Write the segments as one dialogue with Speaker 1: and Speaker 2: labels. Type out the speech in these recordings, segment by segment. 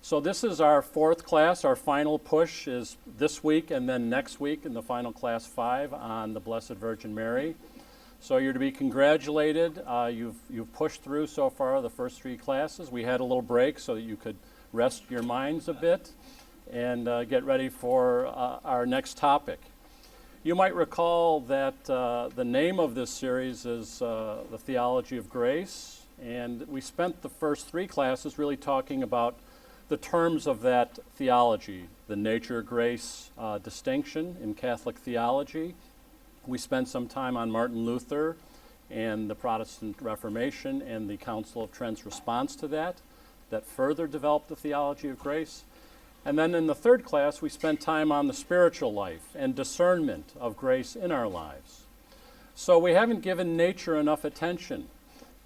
Speaker 1: So this is our fourth class. Our final push is this week and then next week in the final class 5 on the Blessed Virgin Mary. So you're to be congratulated. You've pushed through so far the first 3 classes. We had a little break so that you could rest your minds a bit and get ready for our next topic. You might recall that the name of this series is the Theology of Grace, and we spent the first 3 classes really talking about the terms of that theology, the nature-grace distinction in Catholic theology. We spent some time on Martin Luther and the Protestant Reformation and the Council of Trent's response to that further developed the theology of grace. And then in the 3rd class, we spent time on the spiritual life and discernment of grace in our lives. So we haven't given nature enough attention.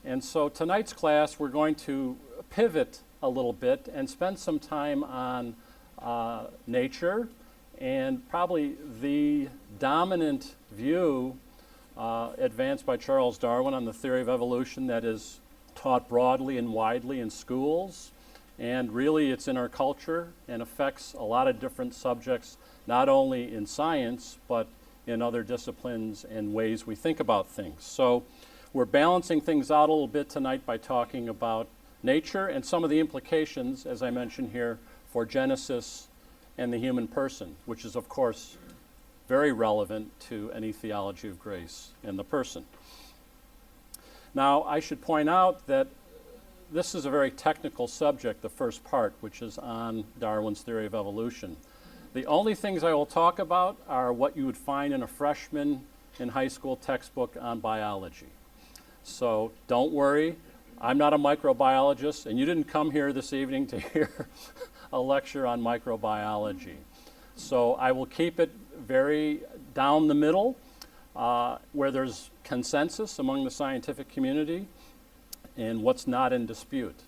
Speaker 1: And so tonight's class, we're going to pivot a little bit and spend some time on nature, and probably the dominant view advanced by Charles Darwin on the theory of evolution that is taught broadly and widely in schools. And really it's in our culture and affects a lot of different subjects, not only in science, but in other disciplines and ways we think about things. So we're balancing things out a little bit tonight by talking about nature and some of the implications, as I mentioned here, for Genesis and the human person, which is, of course, very relevant to any theology of grace and the person. Now, I should point out that this is a very technical subject, the first part, which is on Darwin's theory of evolution. The only things I will talk about are what you would find in a freshman in high school textbook on biology. So don't worry, I'm not a microbiologist, and you didn't come here this evening to hear a lecture on microbiology. So I will keep it very down the middle, where there's consensus among the scientific community and what's not in dispute.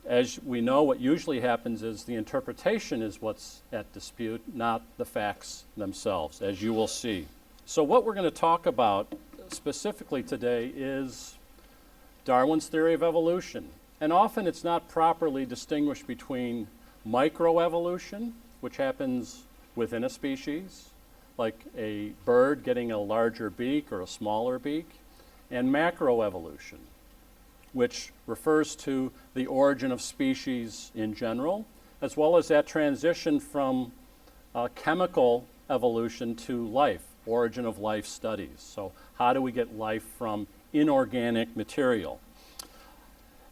Speaker 1: As we know, what usually happens is the interpretation is what's at dispute, not the facts themselves, as you will see. So what we're going to talk about specifically today is Darwin's theory of evolution. And often it's not properly distinguished between microevolution, which happens within a species, like a bird getting a larger beak or a smaller beak, and macroevolution, which refers to the origin of species in general, as well as that transition from chemical evolution to life, origin of life studies. So how do we get life from inorganic material?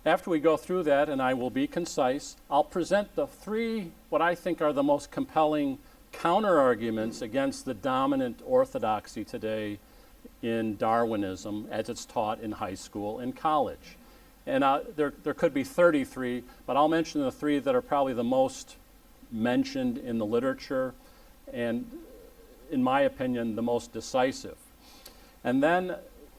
Speaker 1: After we go through that, and I will be concise, I'll present the 3 what I think are the most compelling counter-arguments against the dominant orthodoxy today in Darwinism as it's taught in high school and college. And there could be 33, but I'll mention the 3 that are probably the most mentioned in the literature and, in my opinion, the most decisive. And then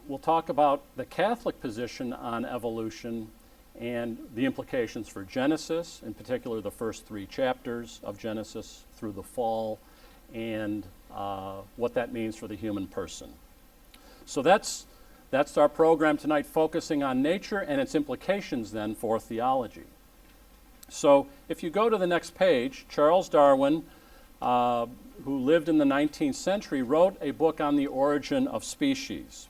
Speaker 1: we'll talk about the Catholic position on evolution and the implications for Genesis, in particular the first 3 chapters of Genesis through the fall, and what that means for the human person. So that's our program tonight, focusing on nature and its implications then for theology. So if you go to the next page, Charles Darwin, who lived in the 19th century, wrote a book on the origin of species.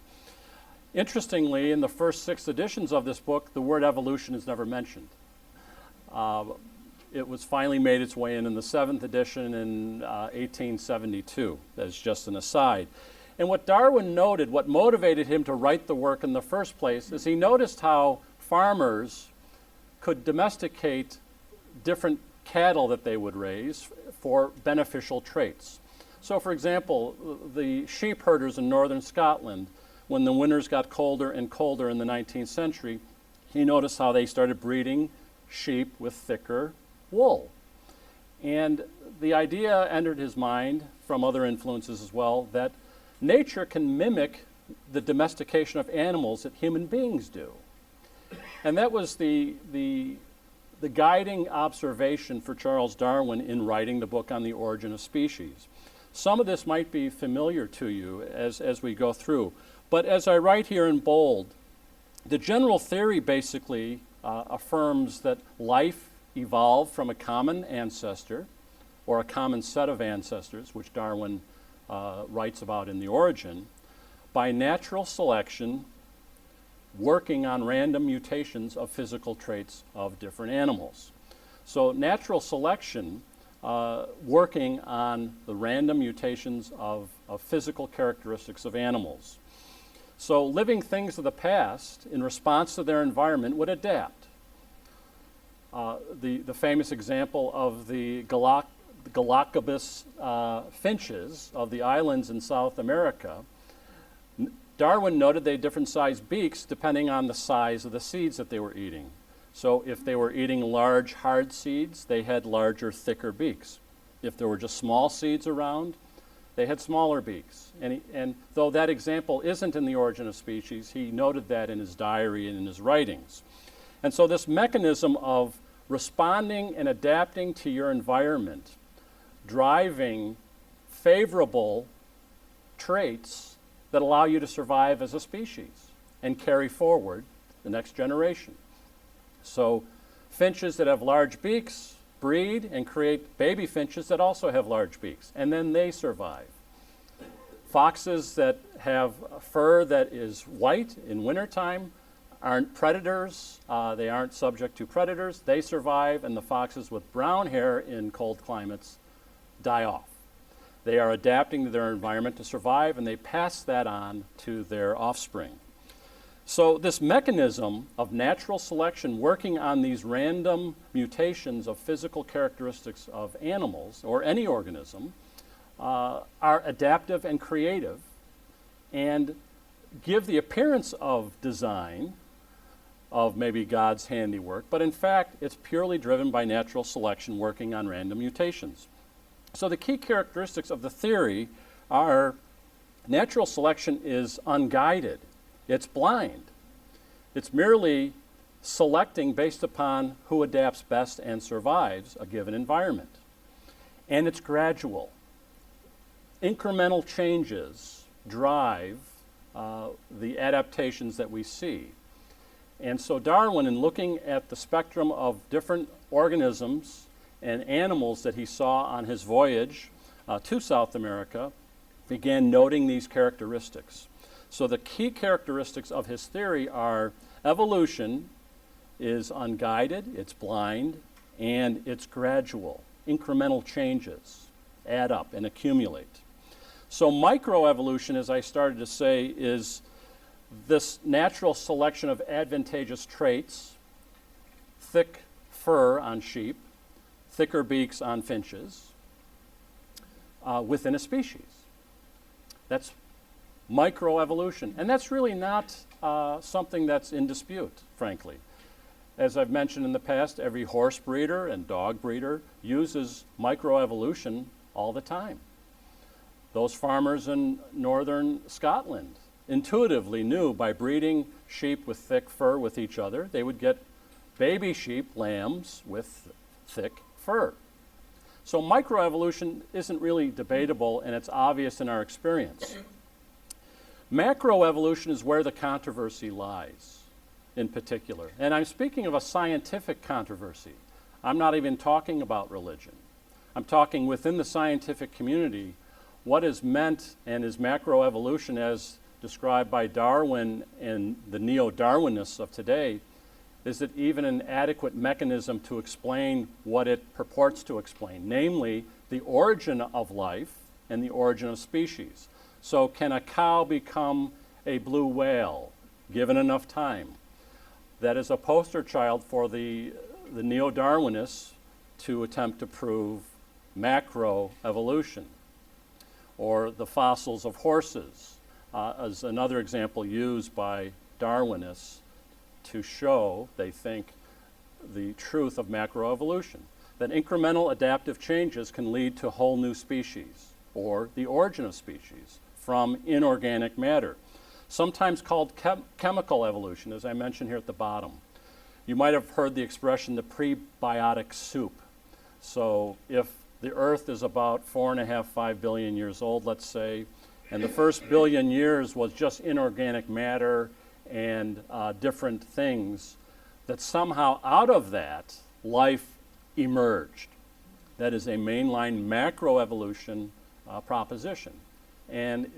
Speaker 1: Interestingly, in the first 6 editions of this book, the word evolution is never mentioned. It was finally made its way in the 7th edition in 1872, as just an aside. And what Darwin noted, what motivated him to write the work in the first place, is he noticed how farmers could domesticate different cattle that they would raise for beneficial traits. So, for example, the sheep herders in northern Scotland, when the winters got colder and colder in the 19th century, he noticed how they started breeding sheep with thicker wool. And the idea entered his mind, from other influences as well, that nature can mimic the domestication of animals that human beings do. And that was the guiding observation for Charles Darwin in writing the book on the origin of species. Some of this might be familiar to you as we go through. But as I write here in bold, the general theory basically affirms that life evolved from a common ancestor or a common set of ancestors, which Darwin writes about in The Origin, by natural selection working on random mutations of physical traits of different animals. So natural selection working on the random mutations of physical characteristics of animals. So living things of the past, in response to their environment, would adapt. The famous example of the Galapagos finches of the islands in South America, Darwin noted they had different sized beaks depending on the size of the seeds that they were eating. So if they were eating large, hard seeds, they had larger, thicker beaks. If there were just small seeds around, they had smaller beaks. And though that example isn't in The Origin of Species, he noted that in his diary and in his writings. And so this mechanism of responding and adapting to your environment, driving favorable traits that allow you to survive as a species and carry forward the next generation. So finches that have large beaks breed and create baby finches that also have large beaks, and then they survive. Foxes that have fur that is white in wintertime aren't predators. They aren't subject to predators. They survive, and the foxes with brown hair in cold climates die off. They are adapting to their environment to survive, and they pass that on to their offspring. So this mechanism of natural selection working on these random mutations of physical characteristics of animals or any organism are adaptive and creative and give the appearance of design of maybe God's handiwork, but in fact it's purely driven by natural selection working on random mutations. So the key characteristics of the theory are natural selection is unguided. It's blind. It's merely selecting based upon who adapts best and survives a given environment. And it's gradual. Incremental changes drive the adaptations that we see. And so Darwin, in looking at the spectrum of different organisms and animals that he saw on his voyage to South America, began noting these characteristics. So the key characteristics of his theory are evolution is unguided, it's blind, and it's gradual. Incremental changes add up and accumulate. So microevolution, as I started to say, is this natural selection of advantageous traits, thick fur on sheep, thicker beaks on finches, within a species. That's microevolution. And that's really not something that's in dispute, frankly. As I've mentioned in the past, every horse breeder and dog breeder uses microevolution all the time. Those farmers in northern Scotland intuitively knew by breeding sheep with thick fur with each other, they would get baby sheep, lambs, with thick fur. So microevolution isn't really debatable, and it's obvious in our experience. Macroevolution is where the controversy lies, in particular. And I'm speaking of a scientific controversy. I'm not even talking about religion. I'm talking within the scientific community, what is meant and is macroevolution as described by Darwin and the neo-Darwinists of today. Is it even an adequate mechanism to explain what it purports to explain, namely the origin of life and the origin of species? So can a cow become a blue whale, given enough time? That is a poster child for the neo-Darwinists to attempt to prove macroevolution. Or the fossils of horses as another example used by Darwinists to show, they think, the truth of macroevolution, that incremental adaptive changes can lead to whole new species or the origin of species from inorganic matter, sometimes called chemical evolution, as I mentioned here at the bottom. You might have heard the expression the prebiotic soup. So if the Earth is about 4.5, 5 billion years old, let's say, and the first billion years was just inorganic matter and different things, that somehow out of that, life emerged. That is a mainline macroevolution proposition. And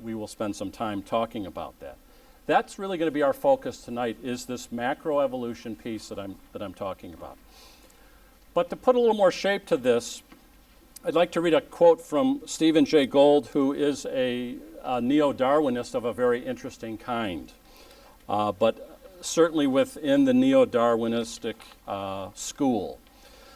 Speaker 1: we will spend some time talking about that. That's really going to be our focus tonight, is this macroevolution piece that I'm talking about. But to put a little more shape to this, I'd like to read a quote from Stephen Jay Gould, who is a neo-Darwinist of a very interesting kind, but certainly within the neo-Darwinistic school.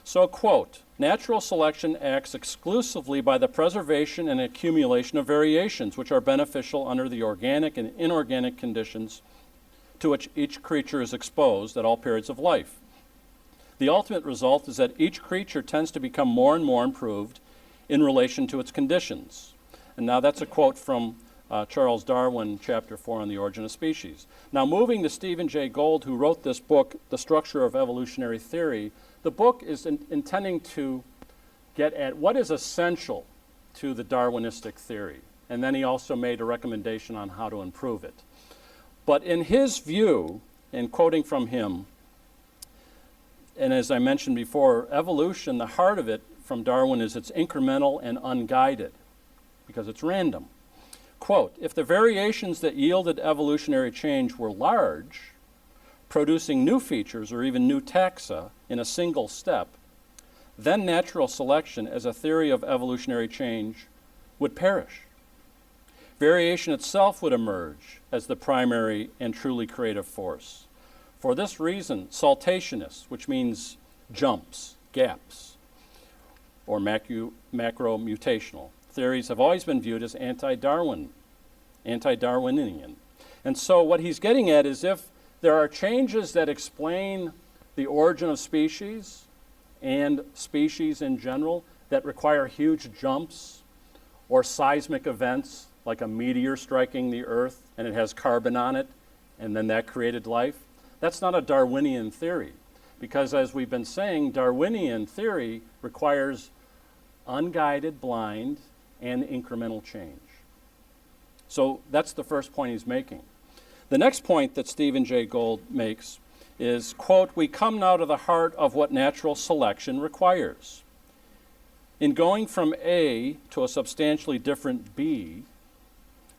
Speaker 1: So, quote, "Natural selection acts exclusively by the preservation and accumulation of variations which are beneficial under the organic and inorganic conditions to which each creature is exposed at all periods of life. The ultimate result is that each creature tends to become more and more improved in relation to its conditions." And now that's a quote from Charles Darwin, Chapter 4 on the Origin of Species. Now moving to Stephen Jay Gould, who wrote this book, The Structure of Evolutionary Theory, the book is intending to get at what is essential to the Darwinistic theory. And then he also made a recommendation on how to improve it. But in his view, and quoting from him, and as I mentioned before, evolution, the heart of it from Darwin is it's incremental and unguided because it's random. Quote, "If the variations that yielded evolutionary change were large, producing new features or even new taxa in a single step, then natural selection as a theory of evolutionary change would perish. Variation itself would emerge as the primary and truly creative force. For this reason, saltationists, which means jumps, gaps, or macro-mutational theories have always been viewed as anti-Darwinian. And so what he's getting at is if there are changes that explain the origin of species and species in general that require huge jumps or seismic events like a meteor striking the Earth and it has carbon on it and then that created life, that's not a Darwinian theory, because as we've been saying, Darwinian theory requires unguided, blind, and incremental change. So that's the first point he's making. The next point that Stephen Jay Gould makes is, quote, "We come now to the heart of what natural selection requires. In going from A to a substantially different B,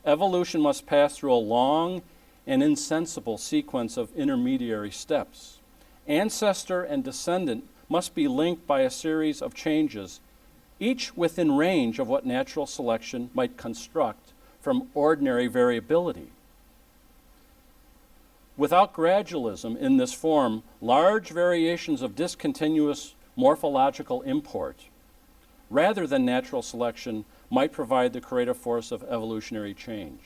Speaker 1: evolution must pass through a long and insensible sequence of intermediary steps. Ancestor and descendant must be linked by a series of changes, each within range of what natural selection might construct from ordinary variability. Without gradualism in this form, large variations of discontinuous morphological import, rather than natural selection, might provide the creative force of evolutionary change."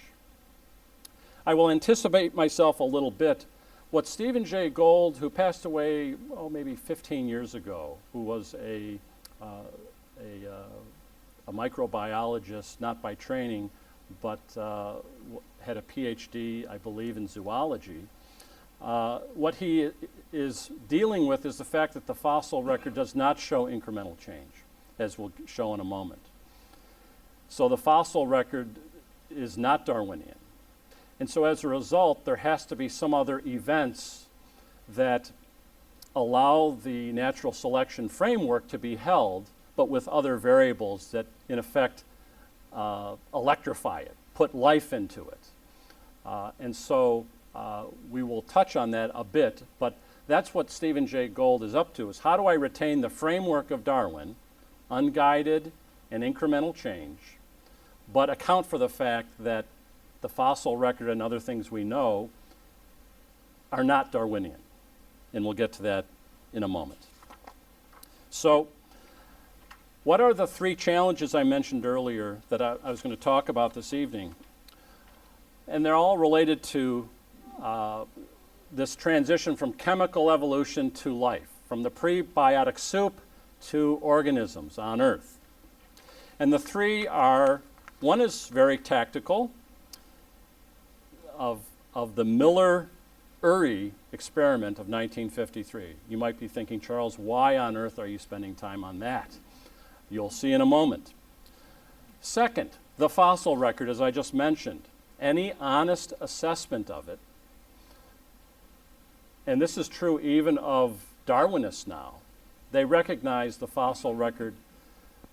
Speaker 1: I will anticipate myself a little bit. What Stephen Jay Gould, who passed away, maybe 15 years ago, who was a microbiologist, not by training, but had a PhD, I believe, in zoology. What he is dealing with is the fact that the fossil record does not show incremental change, as we'll show in a moment. So the fossil record is not Darwinian. And so as a result, there has to be some other events that allow the natural selection framework to be held, but with other variables that, in effect, electrify it, put life into it. And so we will touch on that a bit, but that's what Stephen Jay Gould is up to, is how do I retain the framework of Darwin, unguided and incremental change, but account for the fact that the fossil record and other things we know are not Darwinian. And we'll get to that in a moment. So what are the three challenges I mentioned earlier that I was going to talk about this evening? And they're all related to this transition from chemical evolution to life, from the prebiotic soup to organisms on Earth. And the three are, one is very tactical, of the Miller-Urey experiment of 1953. You might be thinking, Charles, why on earth are you spending time on that? You'll see in a moment. Second, the fossil record, as I just mentioned. Any honest assessment of it, and this is true even of Darwinists now, they recognize the fossil record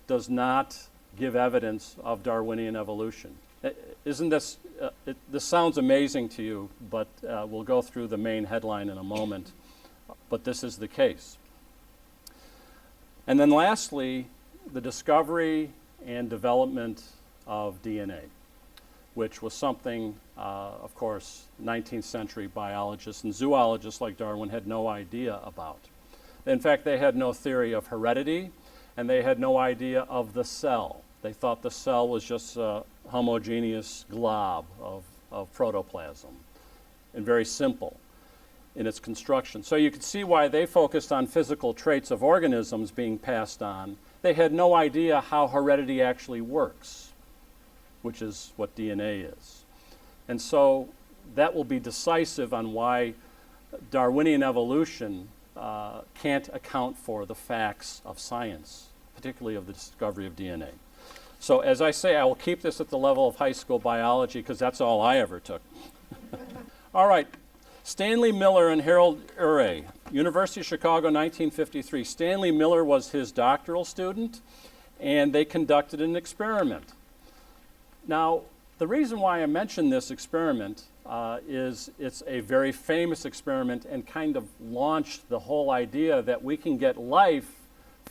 Speaker 1: does not give evidence of Darwinian evolution. Isn't this, this sounds amazing to you, but we'll go through the main headline in a moment, but this is the case. And then lastly, the discovery and development of DNA, which was something, of course, 19th century biologists and zoologists like Darwin had no idea about. In fact, they had no theory of heredity, and they had no idea of the cell. They thought the cell was just a homogeneous glob of protoplasm, and very simple in its construction. So you can see why they focused on physical traits of organisms being passed on. They had no idea how heredity actually works, which is what DNA is. And so that will be decisive on why Darwinian evolution can't account for the facts of science, particularly of the discovery of DNA. So as I say, I will keep this at the level of high school biology because that's all I ever took. All right, Stanley Miller and Harold Urey, University of Chicago, 1953. Stanley Miller was his doctoral student, and they conducted an experiment. Now, the reason why I mention this experiment is it's a very famous experiment and kind of launched the whole idea that we can get life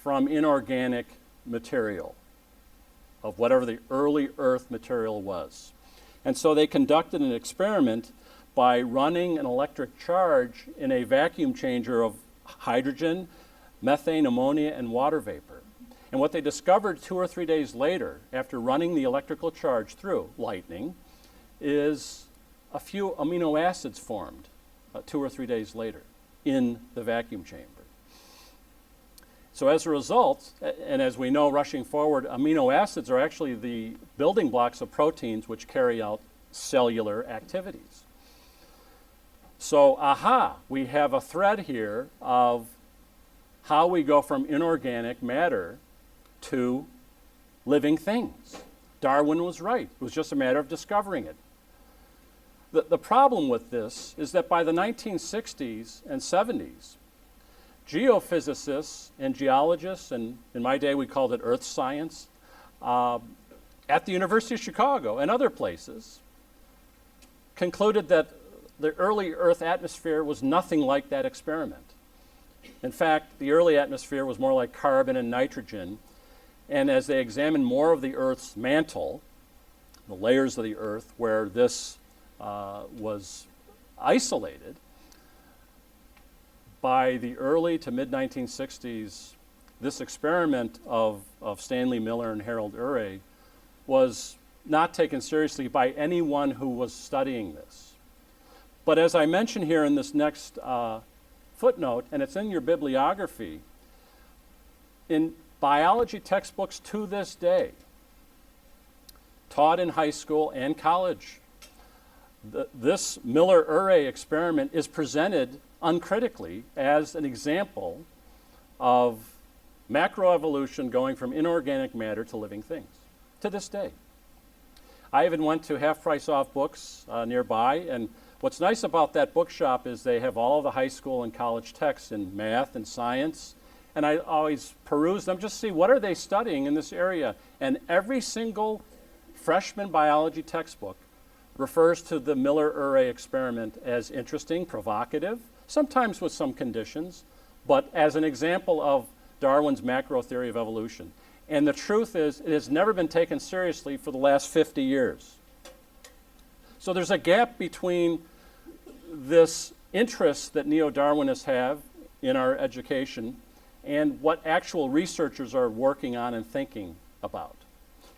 Speaker 1: from inorganic material, of whatever the early Earth material was. And so they conducted an experiment by running an electric charge in a vacuum changer of hydrogen, methane, ammonia, and water vapor. And what they discovered 2 or 3 days later, after running the electrical charge through lightning, is a few amino acids formed 2 or 3 days later in the vacuum chamber. So as a result, and as we know rushing forward, amino acids are actually the building blocks of proteins which carry out cellular activities. So, we have a thread here of how we go from inorganic matter to living things. Darwin was right. It was just a matter of discovering it. The problem with this is that by the 1960s and 70s, geophysicists and geologists, and in my day we called it earth science, at the University of Chicago and other places, concluded that the early Earth atmosphere was nothing like that experiment. In fact, the early atmosphere was more like carbon and nitrogen, and as they examined more of the Earth's mantle, the layers of the Earth where this was isolated, by the early to mid-1960s, this experiment of Stanley Miller and Harold Urey was not taken seriously by anyone who was studying this. But as I mention here in this next footnote, and it's in your bibliography, in biology textbooks to this day, taught in high school and college, this Miller-Urey experiment is presented uncritically as an example of macroevolution going from inorganic matter to living things, to this day. I even went to Half Price Off Books nearby, and what's nice about that bookshop is they have all of the high school and college texts in math and science, and I always peruse them, just see what are they studying in this area. And every single freshman biology textbook refers to the Miller-Urey experiment as interesting, provocative, sometimes with some conditions, but as an example of Darwin's macro theory of evolution. And the truth is, it has never been taken seriously for the last 50 years. So there's a gap between this interest that neo-Darwinists have in our education and what actual researchers are working on and thinking about.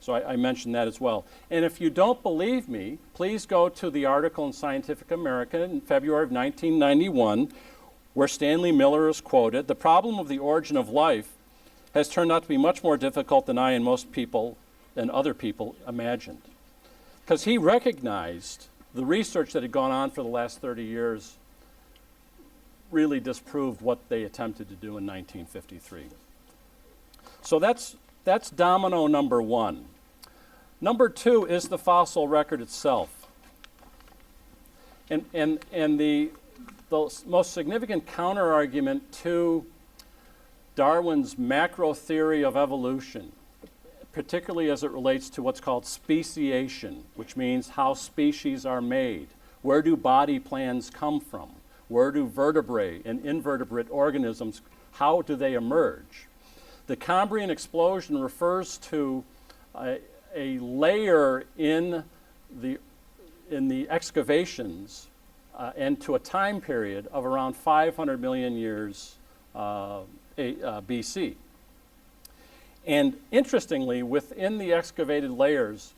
Speaker 1: So I mentioned that as well. And if you don't believe me, please go to the article in Scientific American in February of 1991, where Stanley Miller is quoted, "The problem of the origin of life has turned out to be much more difficult than I and most people and other people imagined." Because he recognized the research that had gone on for the last 30 years really disproved what they attempted to do in 1953. So that's domino number one. Number two is the fossil record itself. And the most significant counter-argument to Darwin's macro theory of evolution, particularly as it relates to what's called speciation, which means how species are made. Where do body plans come from? Where do vertebrate and invertebrate organisms, how do they emerge? The Cambrian explosion refers to a layer in the excavations and to a time period of around 500 million years BC. And interestingly, within the excavated layers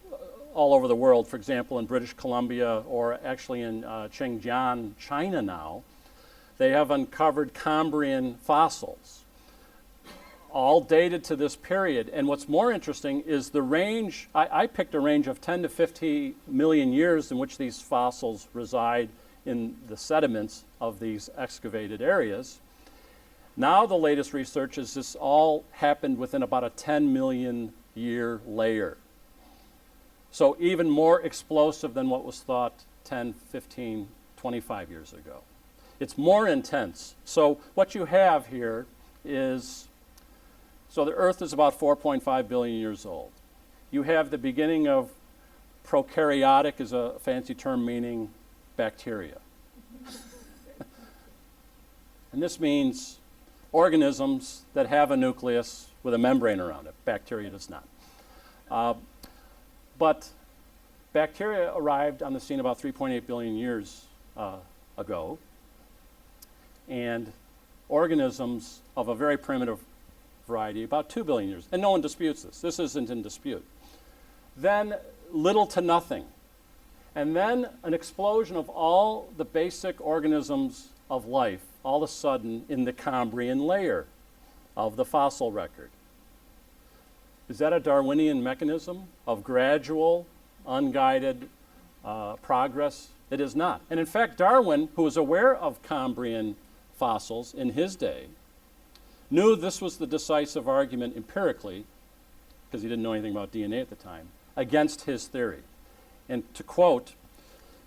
Speaker 1: all over the world, for example, in British Columbia or actually in Xinjiang, China now, they have uncovered Cambrian fossils, all dated to this period. And what's more interesting is the range. I picked a range of 10 to 50 million years in which these fossils reside in the sediments of these excavated areas. Now the latest research is this all happened within about a 10 million year layer. So even more explosive than what was thought 10, 15, 25 years ago. It's more intense. So what you have here is, so the Earth is about 4.5 billion years old. You have the beginning of prokaryotic, is a fancy term meaning bacteria. And this means organisms that have a nucleus with a membrane around it. Bacteria does not. But bacteria arrived on the scene about 3.8 billion years ago. And organisms of a very primitive variety, about 2 billion years. And no one disputes this. This isn't in dispute. Then little to nothing. And then an explosion of all the basic organisms of life, all of a sudden in the Cambrian layer of the fossil record. Is that a Darwinian mechanism of gradual, unguided progress? It is not. And in fact, Darwin, who was aware of Cambrian fossils in his day, knew this was the decisive argument empirically, because he didn't know anything about DNA at the time, against his theory. And to quote,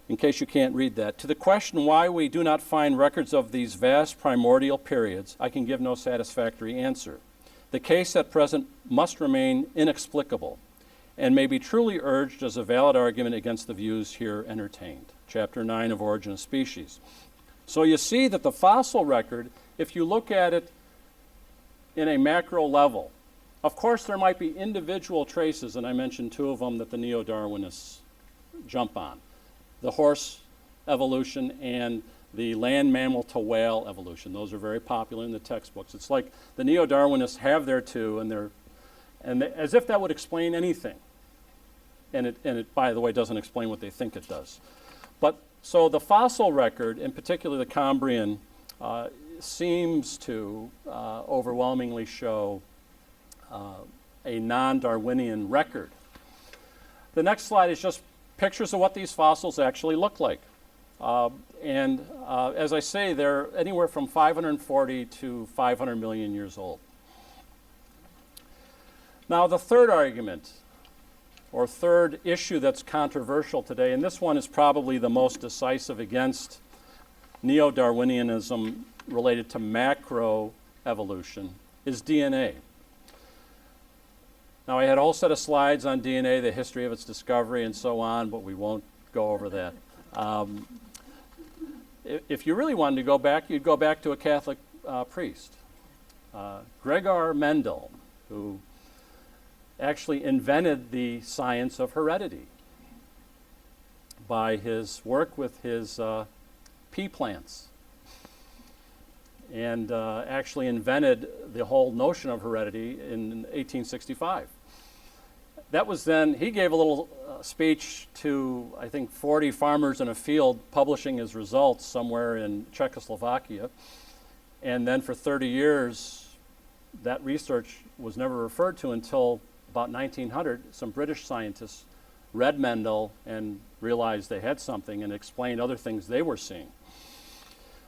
Speaker 1: in case you can't read that, to the question why we do not find records of these vast primordial periods, I can give no satisfactory answer. The case at present must remain inexplicable and may be truly urged as a valid argument against the views here entertained. Chapter 9 of Origin of Species. So you see that the fossil record, if you look at it in a macro level, of course there might be individual traces, and I mentioned two of them that the neo-Darwinists jump on. The horse evolution and the land mammal to whale evolution. Those are very popular in the textbooks. It's like the neo-Darwinists have their two, and as if that would explain anything. And it, by the way, doesn't explain what they think it does. But so the fossil record, in particular the Cambrian, seems to overwhelmingly show a non-Darwinian record. The next slide is just pictures of what these fossils actually look like. As I say, they're anywhere from 540 to 500 million years old. Now, the third argument, or third issue that's controversial today, and this one is probably the most decisive against neo-Darwinianism related to macroevolution, is DNA. Now, I had a whole set of slides on DNA, the history of its discovery and so on, but we won't go over that. If you really wanted to go back, you'd go back to a Catholic priest, Gregor Mendel, who actually invented the science of heredity by his work with his pea plants, and actually invented the whole notion of heredity in 1865. That was then, he gave a little speech to, I think, 40 farmers in a field publishing his results somewhere in Czechoslovakia. And then for 30 years, that research was never referred to until about 1900. Some British scientists read Mendel and realized they had something and explained other things they were seeing.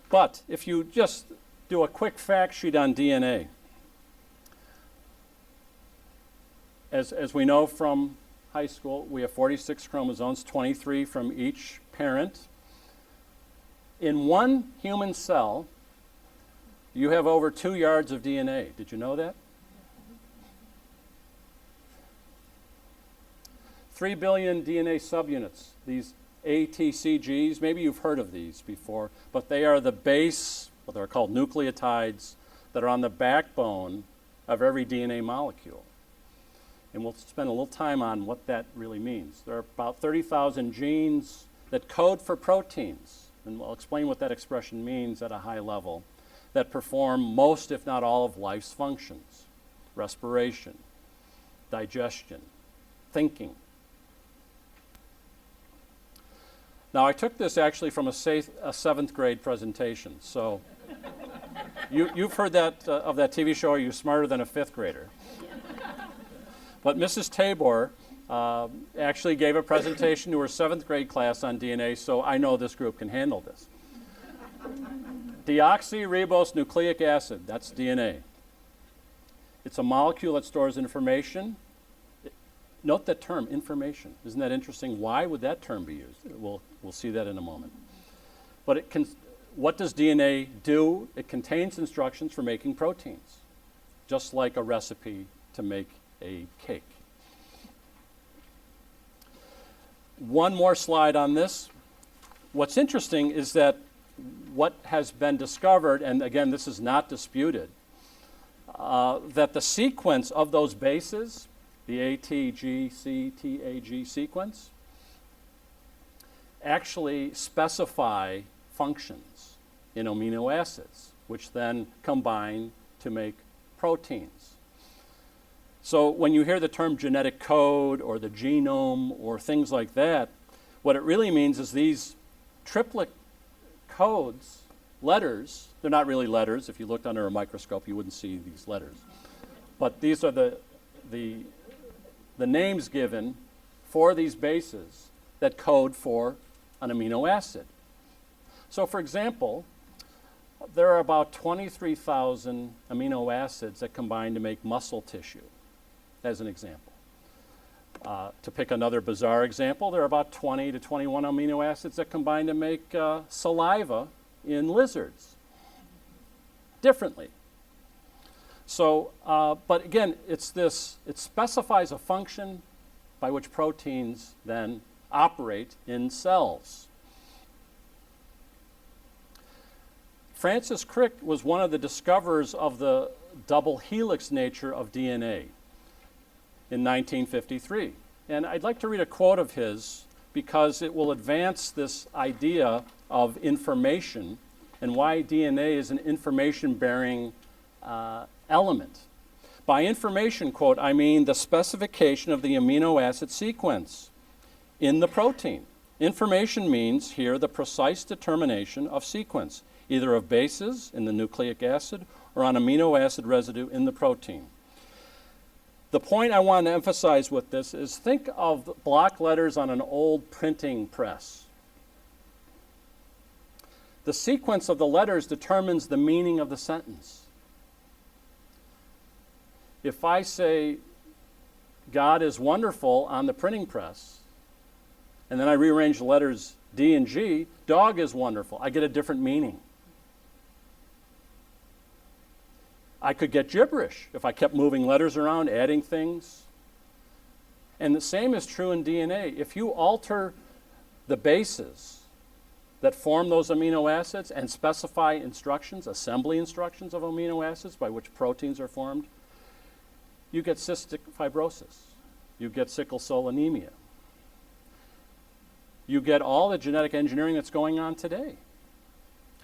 Speaker 1: But if you just do a quick fact sheet on DNA, as we know from high school, we have 46 chromosomes, 23 from each parent. In one human cell, You have over 2 yards of DNA. Did you know that? 3 billion DNA subunits, these ATCGs, maybe you've heard of these before, but they are the base, what they're called nucleotides, that are on the backbone of every DNA molecule. And we'll spend a little time on what that really means. There are about 30,000 genes that code for proteins, and we'll explain what that expression means at a high level, that perform most, if not all, of life's functions: respiration, digestion, thinking. Now, I took this actually from a 7th grade presentation, so you've heard that of that TV show, Are You Smarter Than a 5th Grader? But Mrs. Tabor actually gave a presentation to her 7th grade class on DNA, so I know this group can handle this. Deoxyribonucleic acid, that's DNA. It's a molecule that stores information. Note that term, information. Isn't that interesting? Why would that term be used? We'll see that in a moment. But what does DNA do? It contains instructions for making proteins, just like a recipe to make a cake. One more slide on this. What's interesting is that what has been discovered, and again, this is not disputed, that the sequence of those bases, the ATGCTAG sequence, actually specify functions in amino acids, which then combine to make proteins. So when you hear the term genetic code or the genome or things like that, what it really means is these triplet codes, letters, they're not really letters. If you looked under a microscope, you wouldn't see these letters. But these are the names given for these bases that code for an amino acid. So for example, there are about 23,000 amino acids that combine to make muscle tissue, as an example. To pick another bizarre example, there are about 20 to 21 amino acids that combine to make saliva in lizards, differently. So, but again, it specifies a function by which proteins then operate in cells. Francis Crick was one of the discoverers of the double helix nature of DNA in 1953. And I'd like to read a quote of his because it will advance this idea of information and why DNA is an information-bearing element. By information, quote, I mean the specification of the amino acid sequence in the protein. Information means here the precise determination of sequence, either of bases in the nucleic acid or on amino acid residue in the protein. The point I want to emphasize with this is think of block letters on an old printing press. The sequence of the letters determines the meaning of the sentence. If I say, God is wonderful on the printing press, and then I rearrange the letters D and G, dog is wonderful, I get a different meaning. I could get gibberish if I kept moving letters around, adding things. And the same is true in DNA. If you alter the bases that form those amino acids and specify instructions, assembly instructions of amino acids by which proteins are formed, you get cystic fibrosis. You get sickle cell anemia. You get all the genetic engineering that's going on today.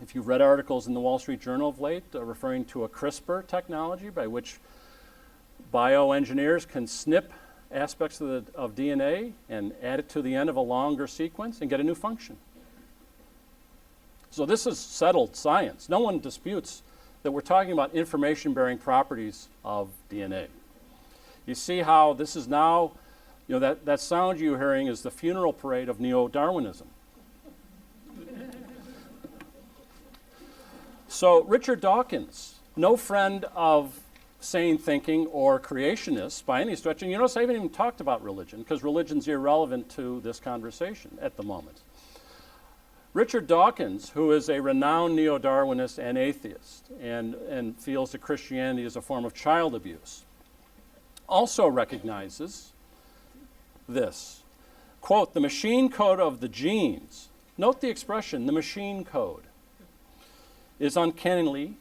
Speaker 1: If you've read articles in the Wall Street Journal of late referring to a CRISPR technology by which bioengineers can snip aspects of DNA and add it to the end of a longer sequence and get a new function. So this is settled science. No one disputes that we're talking about information-bearing properties of DNA. You see how this is now, that sound you're hearing is the funeral parade of neo-Darwinism. So Richard Dawkins, no friend of sane thinking or creationists by any stretch, and you notice I haven't even talked about religion because religion's irrelevant to this conversation at the moment. Richard Dawkins, who is a renowned neo-Darwinist and atheist and feels that Christianity is a form of child abuse, also recognizes this. Quote, the machine code of the genes, note the expression, the machine code, is uncannily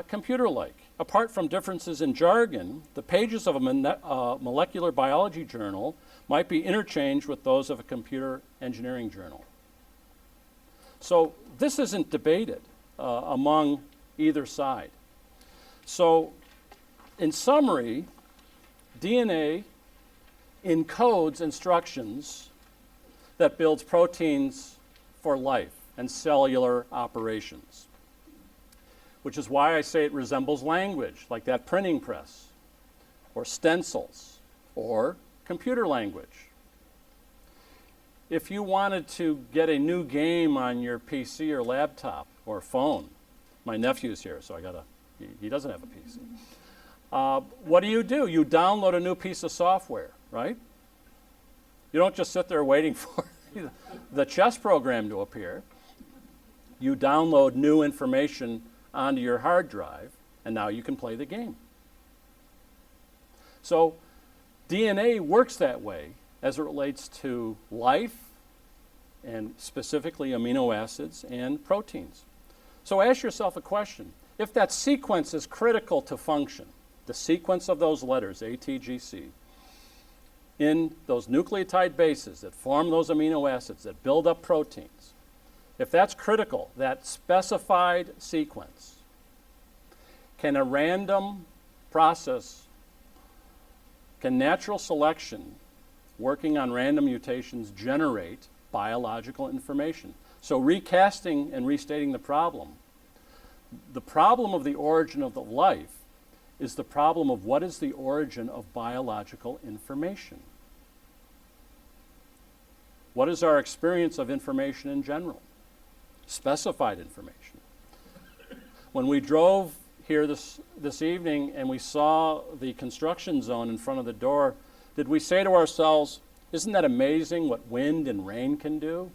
Speaker 1: computer-like. Apart from differences in jargon, the pages of a molecular biology journal might be interchanged with those of a computer engineering journal. So this isn't debated among either side. So in summary, DNA encodes instructions that builds proteins for life and cellular operations, which is why I say it resembles language, like that printing press, or stencils, or computer language. If you wanted to get a new game on your PC or laptop or phone, my nephew's here, so he doesn't have a PC. What do? You download a new piece of software, right? You don't just sit there waiting for the chess program to appear. You download new information onto your hard drive, and now you can play the game. So DNA works that way as it relates to life, and specifically amino acids and proteins. So ask yourself a question. If that sequence is critical to function, the sequence of those letters, A, T, G, C, in those nucleotide bases that form those amino acids that build up proteins, if that's critical, that specified sequence, can a random process, can natural selection working on random mutations generate biological information? So recasting and restating the problem of the origin of the life is the problem of what is the origin of biological information. What is our experience of information in general? Specified information. When we drove here this evening and we saw the construction zone in front of the door, did we say to ourselves, isn't that amazing what wind and rain can do?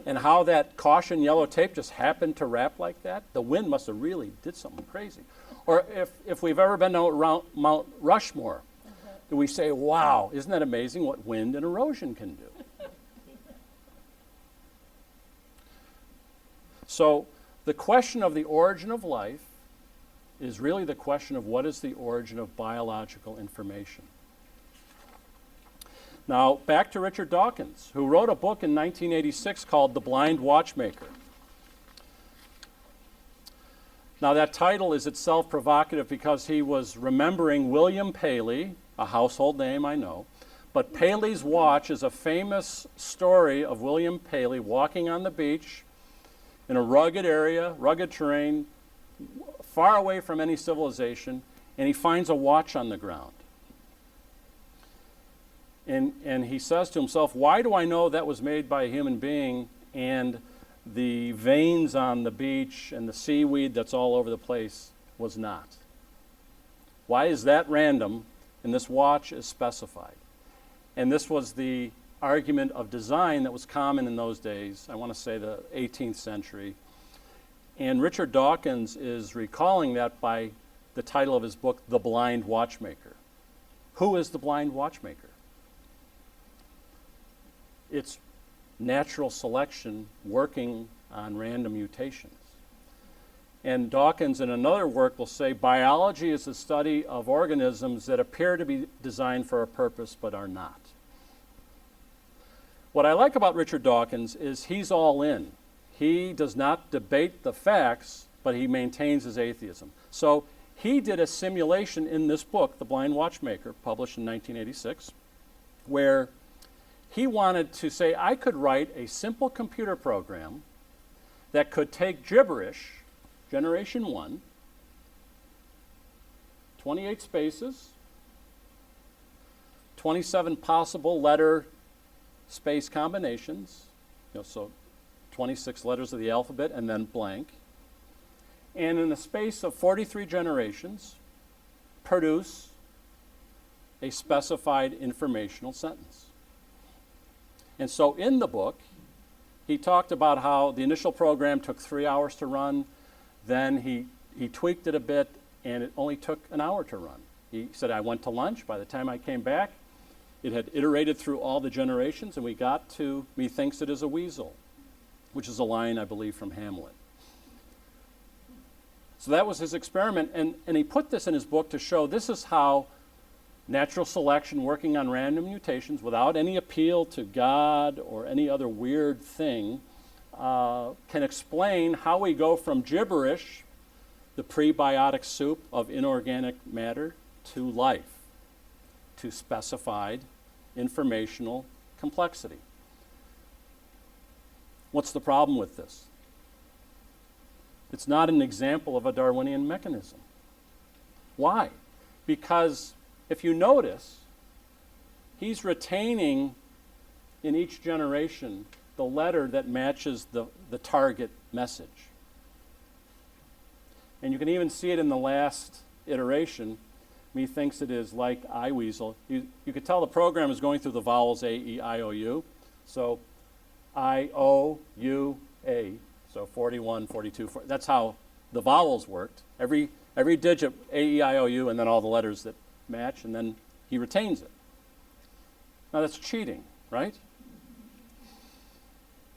Speaker 1: And how that caution yellow tape just happened to wrap like that? The wind must have really did something crazy. Or if we've ever been around Mount Rushmore, do we say, wow, isn't that amazing what wind and erosion can do? So the question of the origin of life is really the question of what is the origin of biological information. Now, back to Richard Dawkins, who wrote a book in 1986 called The Blind Watchmaker. Now, that title is itself provocative because he was remembering William Paley, a household name, I know, but Paley's watch is a famous story of William Paley walking on the beach in a rugged area, rugged terrain, far away from any civilization, and he finds a watch on the ground. And he says to himself, why do I know that was made by a human being and the veins on the beach and the seaweed that's all over the place was not? Why is that random and this watch is specified? And this was the argument of design that was common in those days, I want to say the 18th century. And Richard Dawkins is recalling that by the title of his book, The Blind Watchmaker. Who is the blind watchmaker? It's natural selection working on random mutations. And Dawkins in another work will say, biology is the study of organisms that appear to be designed for a purpose but are not. What I like about Richard Dawkins is he's all in. He does not debate the facts, but he maintains his atheism. So he did a simulation in this book, The Blind Watchmaker, published in 1986, where he wanted to say, I could write a simple computer program that could take gibberish, generation 1, 28 spaces, 27 possible letter space combinations, so 26 letters of the alphabet and then blank, and in a space of 43 generations, produce a specified informational sentence. And so in the book, he talked about how the initial program took 3 hours to run, then he tweaked it a bit, and it only took an hour to run. He said, I went to lunch. By the time I came back, it had iterated through all the generations, and we got to methinks it is a weasel, which is a line, I believe, from Hamlet. So that was his experiment, and he put this in his book to show this is how natural selection working on random mutations without any appeal to God or any other weird thing can explain how we go from gibberish, the prebiotic soup of inorganic matter, to life, to specified informational complexity. What's the problem with this? It's not an example of a Darwinian mechanism. Why? Because if you notice, he's retaining in each generation the letter that matches the target message. And you can even see it in the last iteration. Methinks it is like I weasel. You could tell the program is going through the vowels A, E, I, O, U. So I, O, U, A. So 41, 42, 40. That's how the vowels worked. Every digit, A, E, I, O, U, and then all the letters that match, and then he retains it. Now that's cheating, right?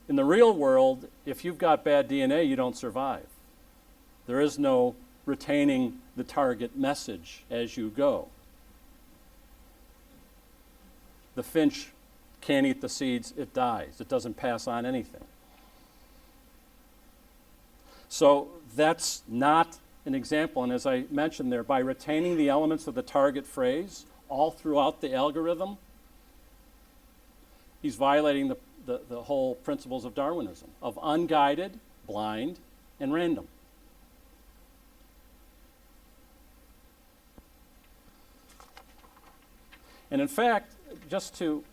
Speaker 1: In the real world, if you've got bad DNA, you don't survive. There is no retaining the target message as you go. The finch can't eat the seeds, it dies. It doesn't pass on anything. So that's not an example, and as I mentioned there, by retaining the elements of the target phrase all throughout the algorithm, he's violating the whole principles of Darwinism, of unguided, blind, and random. And in fact, just to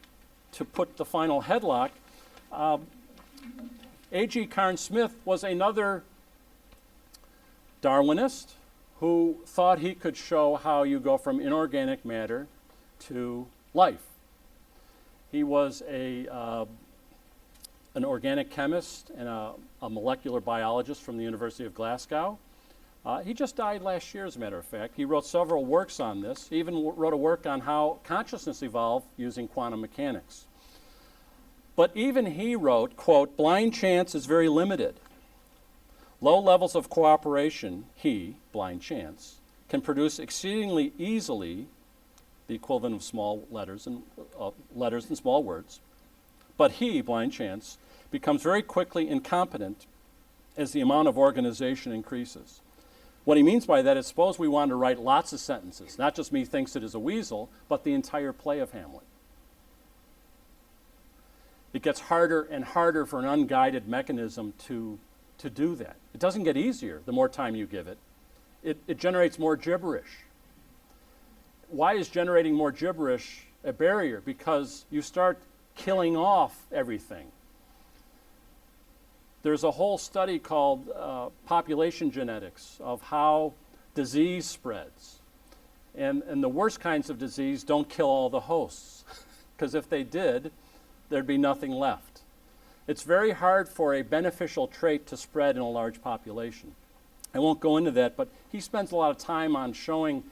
Speaker 1: put the final headlock, A.G. Carn Smith was another Darwinist who thought he could show how you go from inorganic matter to life. He was an organic chemist and a molecular biologist from the University of Glasgow. He just died last year, as a matter of fact. He wrote several works on this. He even wrote a work on how consciousness evolved using quantum mechanics. But even he wrote, quote, blind chance is very limited. Low levels of cooperation, he, blind chance, can produce exceedingly easily the equivalent of small letters and small words. But he, blind chance, becomes very quickly incompetent as the amount of organization increases. What he means by that is, suppose we want to write lots of sentences, not just methinks it is a weasel, but the entire play of Hamlet. It gets harder and harder for an unguided mechanism to do that. It doesn't get easier the more time you give it. It generates more gibberish. Why is generating more gibberish a barrier? Because you start killing off everything. There's a whole study called population genetics of how disease spreads. And the worst kinds of disease don't kill all the hosts, because if they did, there'd be nothing left. It's very hard for a beneficial trait to spread in a large population. I won't go into that, but he spends a lot of time on showing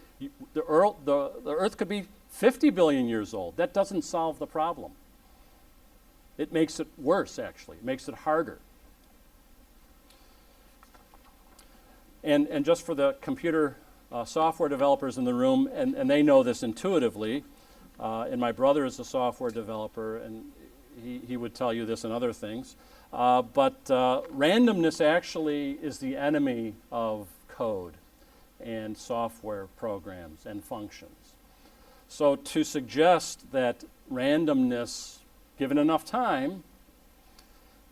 Speaker 1: the Earth could be 50 billion years old. That doesn't solve the problem. It makes it worse, actually. It makes it harder. And just for the computer software developers in the room, and they know this intuitively, and my brother is a software developer, and he would tell you this and other things, but randomness actually is the enemy of code and software programs and functions. So to suggest that randomness, given enough time,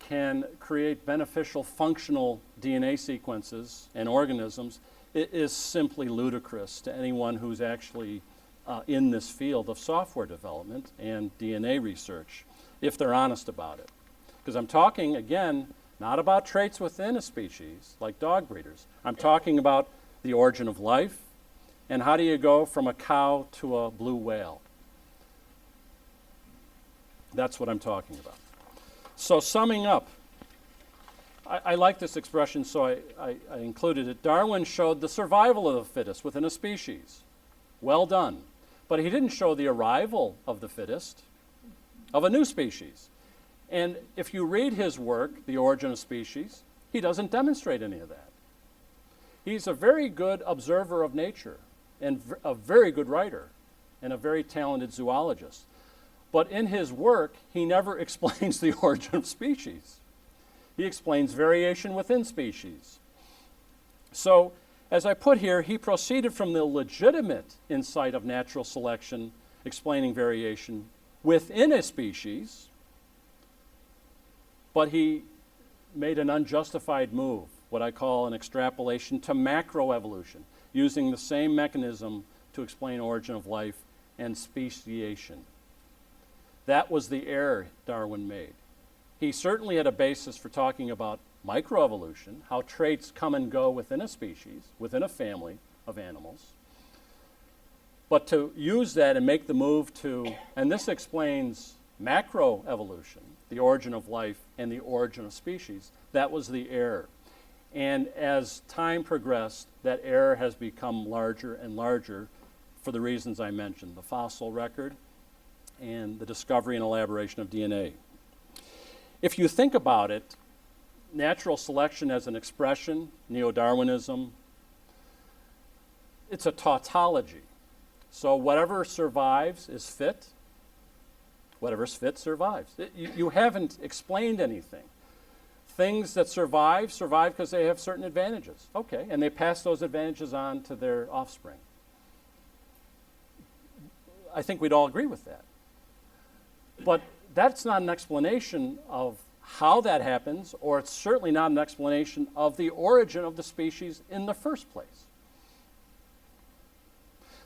Speaker 1: can create beneficial functional DNA sequences and organisms, it is simply ludicrous to anyone who's actually in this field of software development and DNA research, if they're honest about it. Because I'm talking, again, not about traits within a species, like dog breeders. I'm talking about the origin of life, and how do you go from a cow to a blue whale? That's what I'm talking about. So summing up, I like this expression, so I included it. Darwin showed the survival of the fittest within a species. Well done. But he didn't show the arrival of the fittest of a new species. And if you read his work, The Origin of Species, he doesn't demonstrate any of that. He's a very good observer of nature and a very good writer and a very talented zoologist. But in his work, he never explains the origin of species. He explains variation within species. So, as I put here, he proceeded from the legitimate insight of natural selection, explaining variation within a species, but he made an unjustified move, what I call an extrapolation to macroevolution, using the same mechanism to explain origin of life and speciation. That was the error Darwin made. He certainly had a basis for talking about microevolution, how traits come and go within a species, within a family of animals. But to use that and make the move to, and this explains macroevolution, the origin of life and the origin of species, that was the error. And as time progressed, that error has become larger and larger for the reasons I mentioned, the fossil record and the discovery and elaboration of DNA. If you think about it, natural selection as an expression, neo-Darwinism, it's a tautology. So whatever survives is fit. Whatever's fit survives. You haven't explained anything. Things that survive because they have certain advantages. Okay, and they pass those advantages on to their offspring. I think we'd all agree with that. But that's not an explanation of how that happens, or it's certainly not an explanation of the origin of the species in the first place.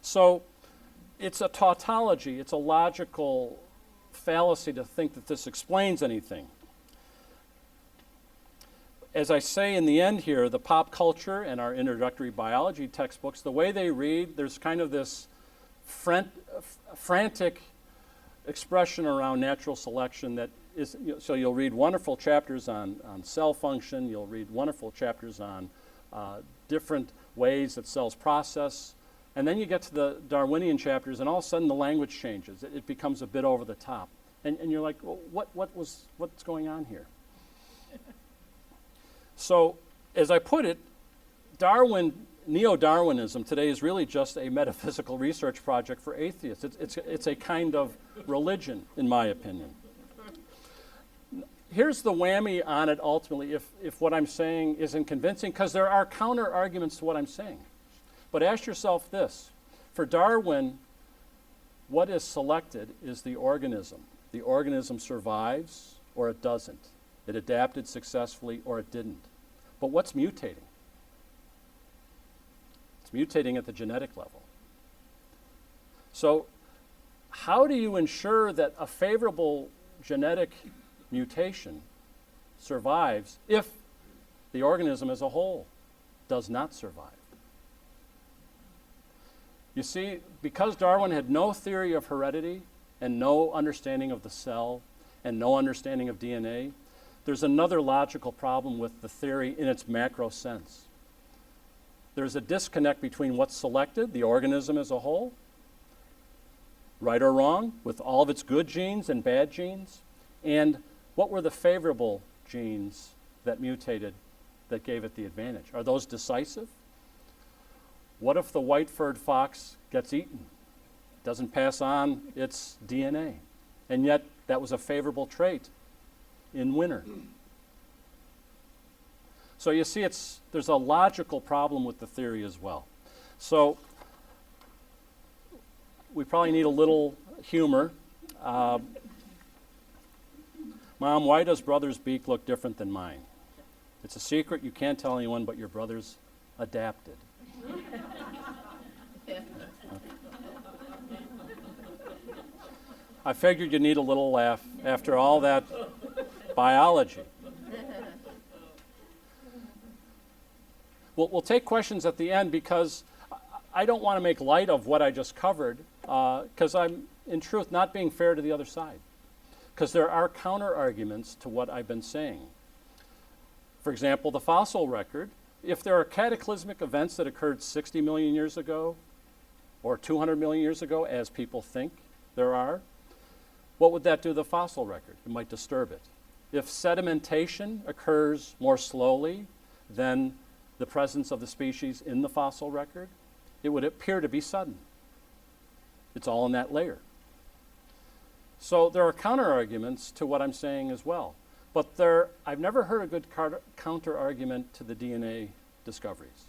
Speaker 1: So it's a tautology, it's a logical fallacy to think that this explains anything. As I say in the end here, the pop culture and our introductory biology textbooks, the way they read, there's kind of this frantic expression around natural selection that is, so you'll read wonderful chapters on cell function, you'll read wonderful chapters on different ways that cells process, and then you get to the Darwinian chapters and all of a sudden the language changes. It becomes a bit over the top. And you're like, well, what's going on here? So, as I put it, neo-Darwinism today is really just a metaphysical research project for atheists. It's a kind of religion, in my opinion. Here's the whammy on it ultimately, if what I'm saying isn't convincing, because there are counter arguments to what I'm saying. But ask yourself this. For Darwin, what is selected is the organism. The organism survives or it doesn't. It adapted successfully or it didn't. But what's mutating? It's mutating at the genetic level. So how do you ensure that a favorable genetic mutation survives if the organism as a whole does not survive? You see, because Darwin had no theory of heredity and no understanding of the cell and no understanding of DNA, there's another logical problem with the theory in its macro sense. There's a disconnect between what's selected, the organism as a whole, right or wrong, with all of its good genes and bad genes, and what were the favorable genes that mutated that gave it the advantage? Are those decisive? What if the white-furred fox gets eaten, doesn't pass on its DNA, and yet that was a favorable trait in winter? So you see, there's a logical problem with the theory as well. So we probably need a little humor. Mom, why does brother's beak look different than mine? It's a secret, you can't tell anyone, but your brother's adapted. I figured you'd need a little laugh after all that biology. We'll take questions at the end because I don't want to make light of what I just covered because I'm, in truth, not being fair to the other side. Because there are counter arguments to what I've been saying. For example, the fossil record, if there are cataclysmic events that occurred 60 million years ago or 200 million years ago, as people think there are, what would that do to the fossil record? It might disturb it. If sedimentation occurs more slowly than the presence of the species in the fossil record, it would appear to be sudden. It's all in that layer. So there are counter-arguments to what I'm saying as well. But I've never heard a good counter-argument to the DNA discoveries.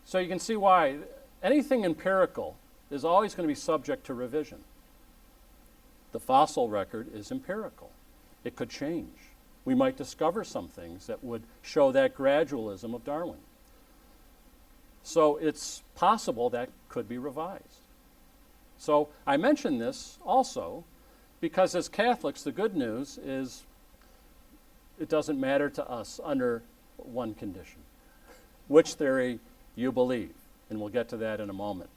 Speaker 1: So you can see why anything empirical is always going to be subject to revision. The fossil record is empirical. It could change. We might discover some things that would show that gradualism of Darwin. So it's possible that could be revised. So I mention this also because as Catholics, the good news is it doesn't matter to us under one condition, which theory you believe, and we'll get to that in a moment.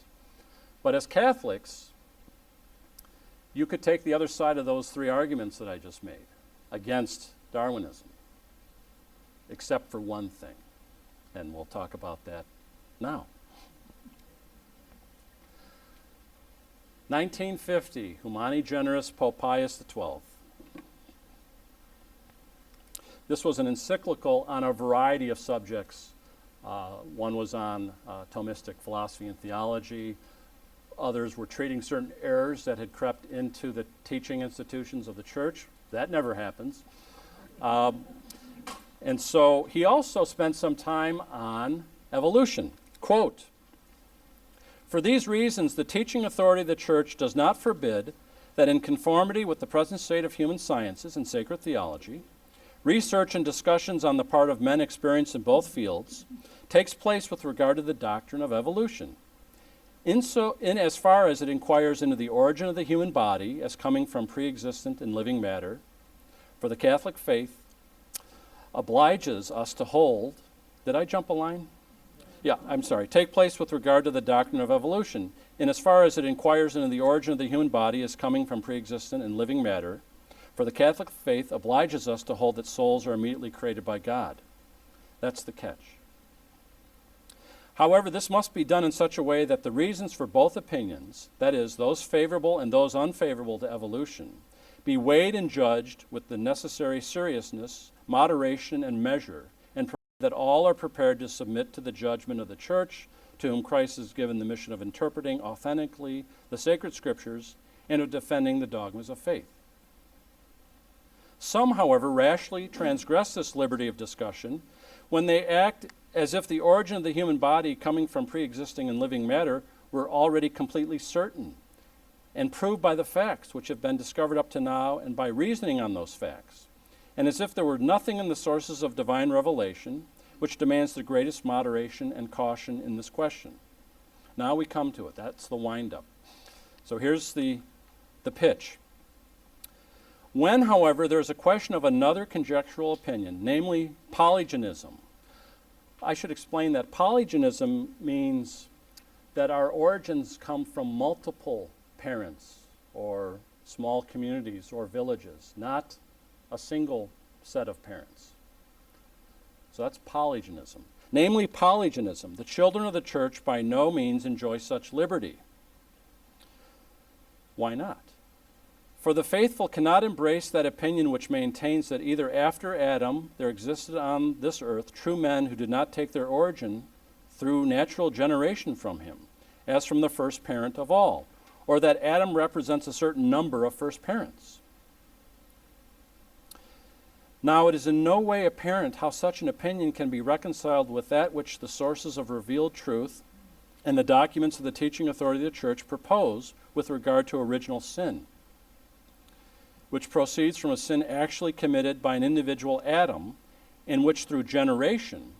Speaker 1: But as Catholics, you could take the other side of those three arguments that I just made against Darwinism, except for one thing, and we'll talk about that now. 1950, Humani Generis Pope Pius XII. This was an encyclical on a variety of subjects. One was on Thomistic philosophy and theology. Others were treating certain errors that had crept into the teaching institutions of the church. That never happens. And so he also spent some time on evolution. Quote, "For these reasons, the teaching authority of the church does not forbid that in conformity with the present state of human sciences and sacred theology, research and discussions on the part of men experienced in both fields takes place with regard to the doctrine of evolution, in as far as it inquires into the origin of the human body as coming from pre-existent and living matter, for the Catholic faith obliges us to hold," did I jump a line? Yeah, I'm sorry. "Take place with regard to the doctrine of evolution, in as far as it inquires into the origin of the human body as coming from pre-existent and living matter, for the Catholic faith obliges us to hold that souls are immediately created by God." That's the catch. "However, this must be done in such a way that the reasons for both opinions, that is, those favorable and those unfavorable to evolution, be weighed and judged with the necessary seriousness, moderation, and measure, and that all are prepared to submit to the judgment of the Church, to whom Christ has given the mission of interpreting authentically the sacred scriptures and of defending the dogmas of faith. Some, however, rashly transgress this liberty of discussion when they act as if the origin of the human body coming from pre-existing and living matter were already completely certain and proved by the facts which have been discovered up to now and by reasoning on those facts, and as if there were nothing in the sources of divine revelation which demands the greatest moderation and caution in this question. Now we come to it. That's the wind-up. So here's the pitch. When, however, there is a question of another conjectural opinion, namely polygenism, I should explain that polygenism means that our origins come from multiple parents or small communities or villages, not a single set of parents. So that's polygenism. Namely polygenism. The children of the church by no means enjoy such liberty. Why not? For the faithful cannot embrace that opinion which maintains that either after Adam there existed on this earth true men who did not take their origin through natural generation from him, as from the first parent of all, or that Adam represents a certain number of first parents. Now, it is in no way apparent how such an opinion can be reconciled with that which the sources of revealed truth and the documents of the teaching authority of the Church propose with regard to original sin, which proceeds from a sin actually committed by an individual Adam, and which through generation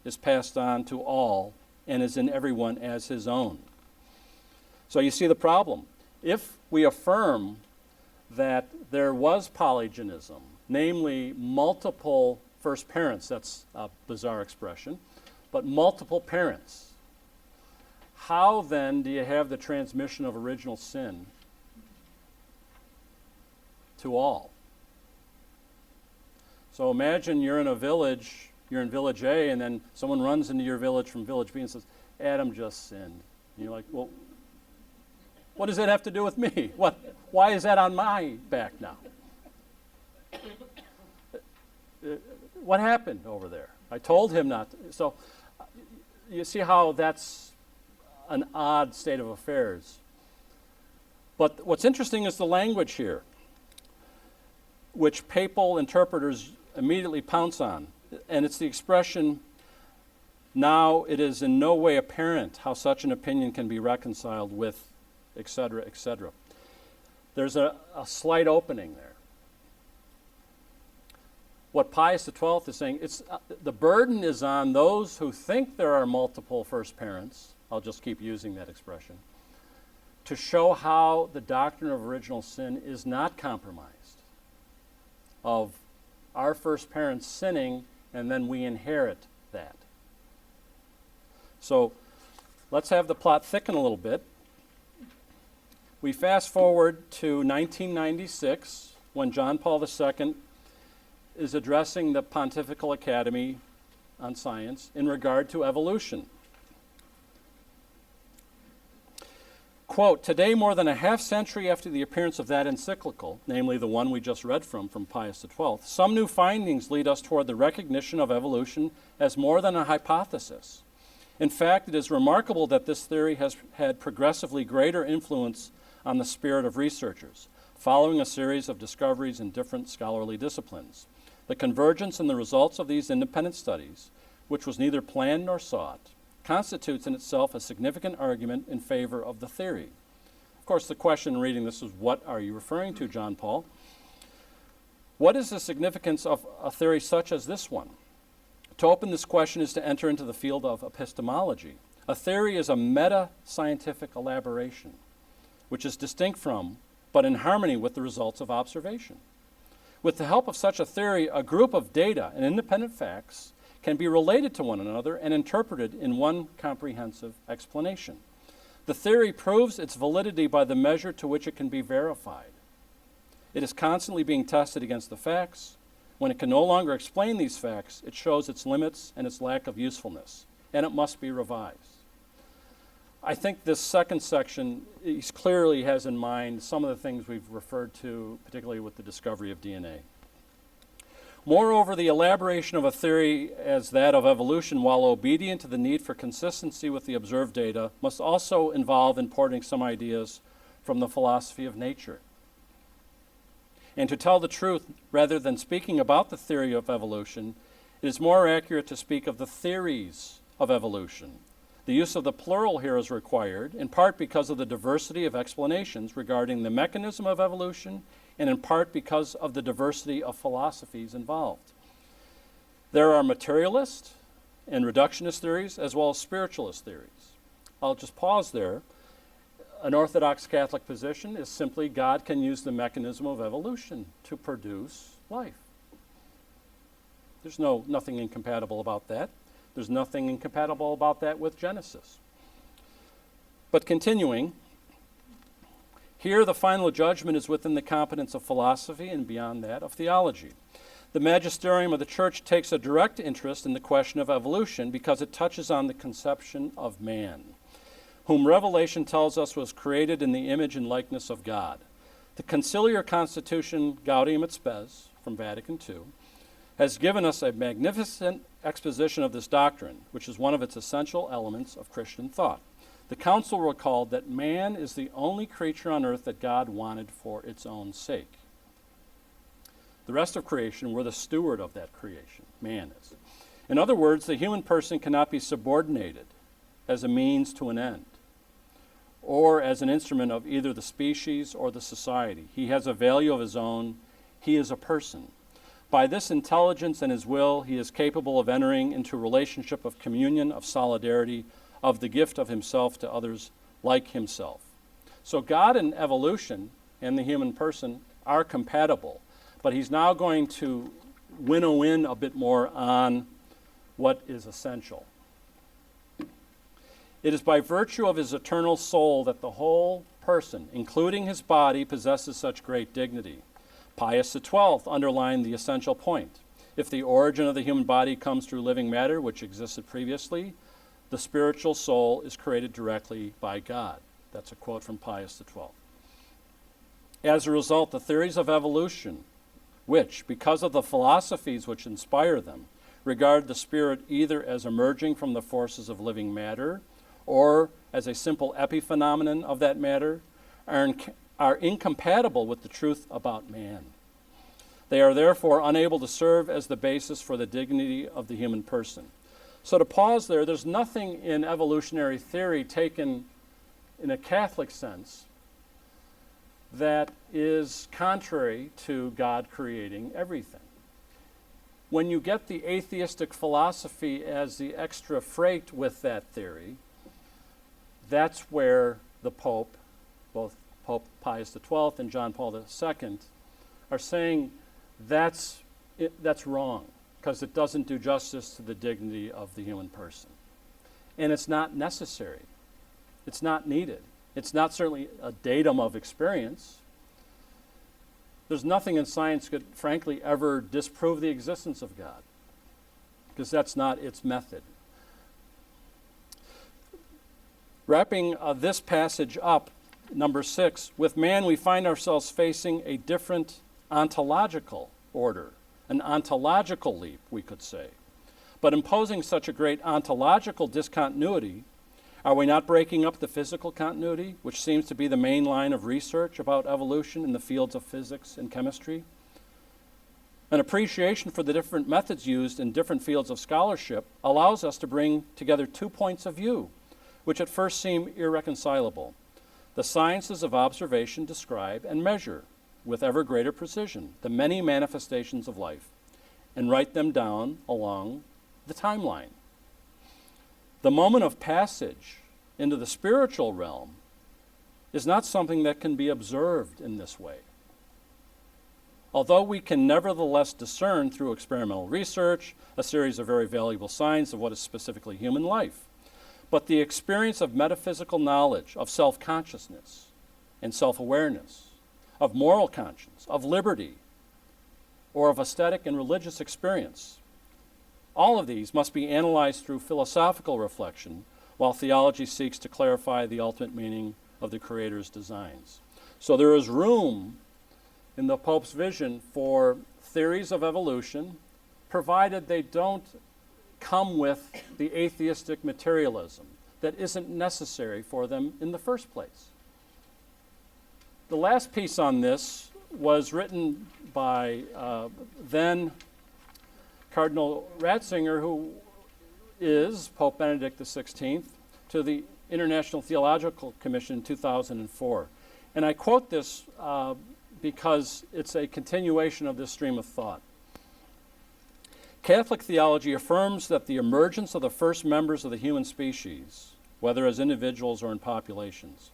Speaker 1: is passed on to all and is in everyone as his own. So you see the problem. If we affirm that there was polygenism, namely multiple first parents, that's a bizarre expression, but multiple parents, how then do you have the transmission of original sin to all? So imagine you're in a village, you're in village A, and then someone runs into your village from village B and says, Adam just sinned. And you're like, well, what does that have to do with me? Why is that on my back now? What happened over there? I told him not to. So you see how that's an odd state of affairs. But what's interesting is the language here, which papal interpreters immediately pounce on. And it's the expression, now it is in no way apparent how such an opinion can be reconciled with, etc., etc. There's a slight opening there. What Pius XII is saying, the burden is on those who think there are multiple first parents, I'll just keep using that expression, to show how the doctrine of original sin is not compromised, of our first parents sinning and then we inherit that. So let's have the plot thicken a little bit. We fast forward to 1996 when John Paul II is addressing the Pontifical Academy on Science in regard to evolution. Quote, today, more than a half century after the appearance of that encyclical, namely the one we just read from Pius XII, some new findings lead us toward the recognition of evolution as more than a hypothesis. In fact, it is remarkable that this theory has had progressively greater influence on the spirit of researchers, following a series of discoveries in different scholarly disciplines. The convergence in the results of these independent studies, which was neither planned nor sought, constitutes in itself a significant argument in favor of the theory. Of course, the question in reading this is, what are you referring to, John Paul? What is the significance of a theory such as this one? To open this question is to enter into the field of epistemology. A theory is a meta-scientific elaboration, which is distinct from, but in harmony with the results of observation. With the help of such a theory, a group of data and independent facts can be related to one another and interpreted in one comprehensive explanation. The theory proves its validity by the measure to which it can be verified. It is constantly being tested against the facts. When it can no longer explain these facts, it shows its limits and its lack of usefulness, and it must be revised. I think this second section clearly has in mind some of the things we've referred to, particularly with the discovery of DNA. Moreover, the elaboration of a theory as that of evolution, while obedient to the need for consistency with the observed data, must also involve importing some ideas from the philosophy of nature. And to tell the truth, rather than speaking about the theory of evolution, it is more accurate to speak of the theories of evolution. The use of the plural here is required, in part because of the diversity of explanations regarding the mechanism of evolution, and in part because of the diversity of philosophies involved. There are materialist and reductionist theories, as well as spiritualist theories. I'll just pause there. An Orthodox Catholic position is simply God can use the mechanism of evolution to produce life. There's nothing incompatible about that. There's nothing incompatible about that with Genesis. But continuing, here the final judgment is within the competence of philosophy and beyond that of theology. The magisterium of the Church takes a direct interest in the question of evolution because it touches on the conception of man, whom Revelation tells us was created in the image and likeness of God. The Conciliar Constitution Gaudium et Spes from Vatican II has given us a magnificent exposition of this doctrine, which is one of its essential elements of Christian thought. The Council recalled that man is the only creature on earth that God wanted for its own sake. The rest of creation, we're the steward of that creation, man is. In other words, the human person cannot be subordinated as a means to an end, or as an instrument of either the species or the society. He has a value of his own. He is a person. By this intelligence and his will, he is capable of entering into a relationship of communion, of solidarity, of the gift of himself to others like himself. So God and evolution and the human person are compatible, but he's now going to winnow in a bit more on what is essential. It is by virtue of his eternal soul that the whole person, including his body, possesses such great dignity. Pius XII underlined the essential point. If the origin of the human body comes through living matter, which existed previously, the spiritual soul is created directly by God. That's a quote from Pius XII. As a result, the theories of evolution, which, because of the philosophies which inspire them, regard the spirit either as emerging from the forces of living matter or as a simple epiphenomenon of that matter, are incompatible with the truth about man. They are therefore unable to serve as the basis for the dignity of the human person. So to pause there, there's nothing in evolutionary theory taken in a Catholic sense that is contrary to God creating everything. When you get the atheistic philosophy as the extra freight with that theory, that's where the Pope, both Pope Pius XII and John Paul II, are saying that's wrong, because it doesn't do justice to the dignity of the human person. And it's not necessary. It's not needed. It's not certainly a datum of experience. There's nothing in science that could, frankly, ever disprove the existence of God, because that's not its method. Wrapping this passage up, number 6, with man we find ourselves facing a different ontological order, an ontological leap, we could say. But imposing such a great ontological discontinuity, are we not breaking up the physical continuity, which seems to be the main line of research about evolution in the fields of physics and chemistry? An appreciation for the different methods used in different fields of scholarship allows us to bring together 2 points of view, which at first seem irreconcilable. The sciences of observation describe and measure, with ever greater precision, the many manifestations of life, and write them down along the timeline. The moment of passage into the spiritual realm is not something that can be observed in this way. Although we can nevertheless discern through experimental research a series of very valuable signs of what is specifically human life, but the experience of metaphysical knowledge, of self-consciousness and self-awareness, of moral conscience, of liberty, or of aesthetic and religious experience, all of these must be analyzed through philosophical reflection, while theology seeks to clarify the ultimate meaning of the Creator's designs. So there is room in the Pope's vision for theories of evolution, provided they don't come with the atheistic materialism that isn't necessary for them in the first place. The last piece on this was written by then Cardinal Ratzinger, who is Pope Benedict XVI, to the International Theological Commission in 2004. And I quote this because it's a continuation of this stream of thought. Catholic theology affirms that the emergence of the first members of the human species, whether as individuals or in populations.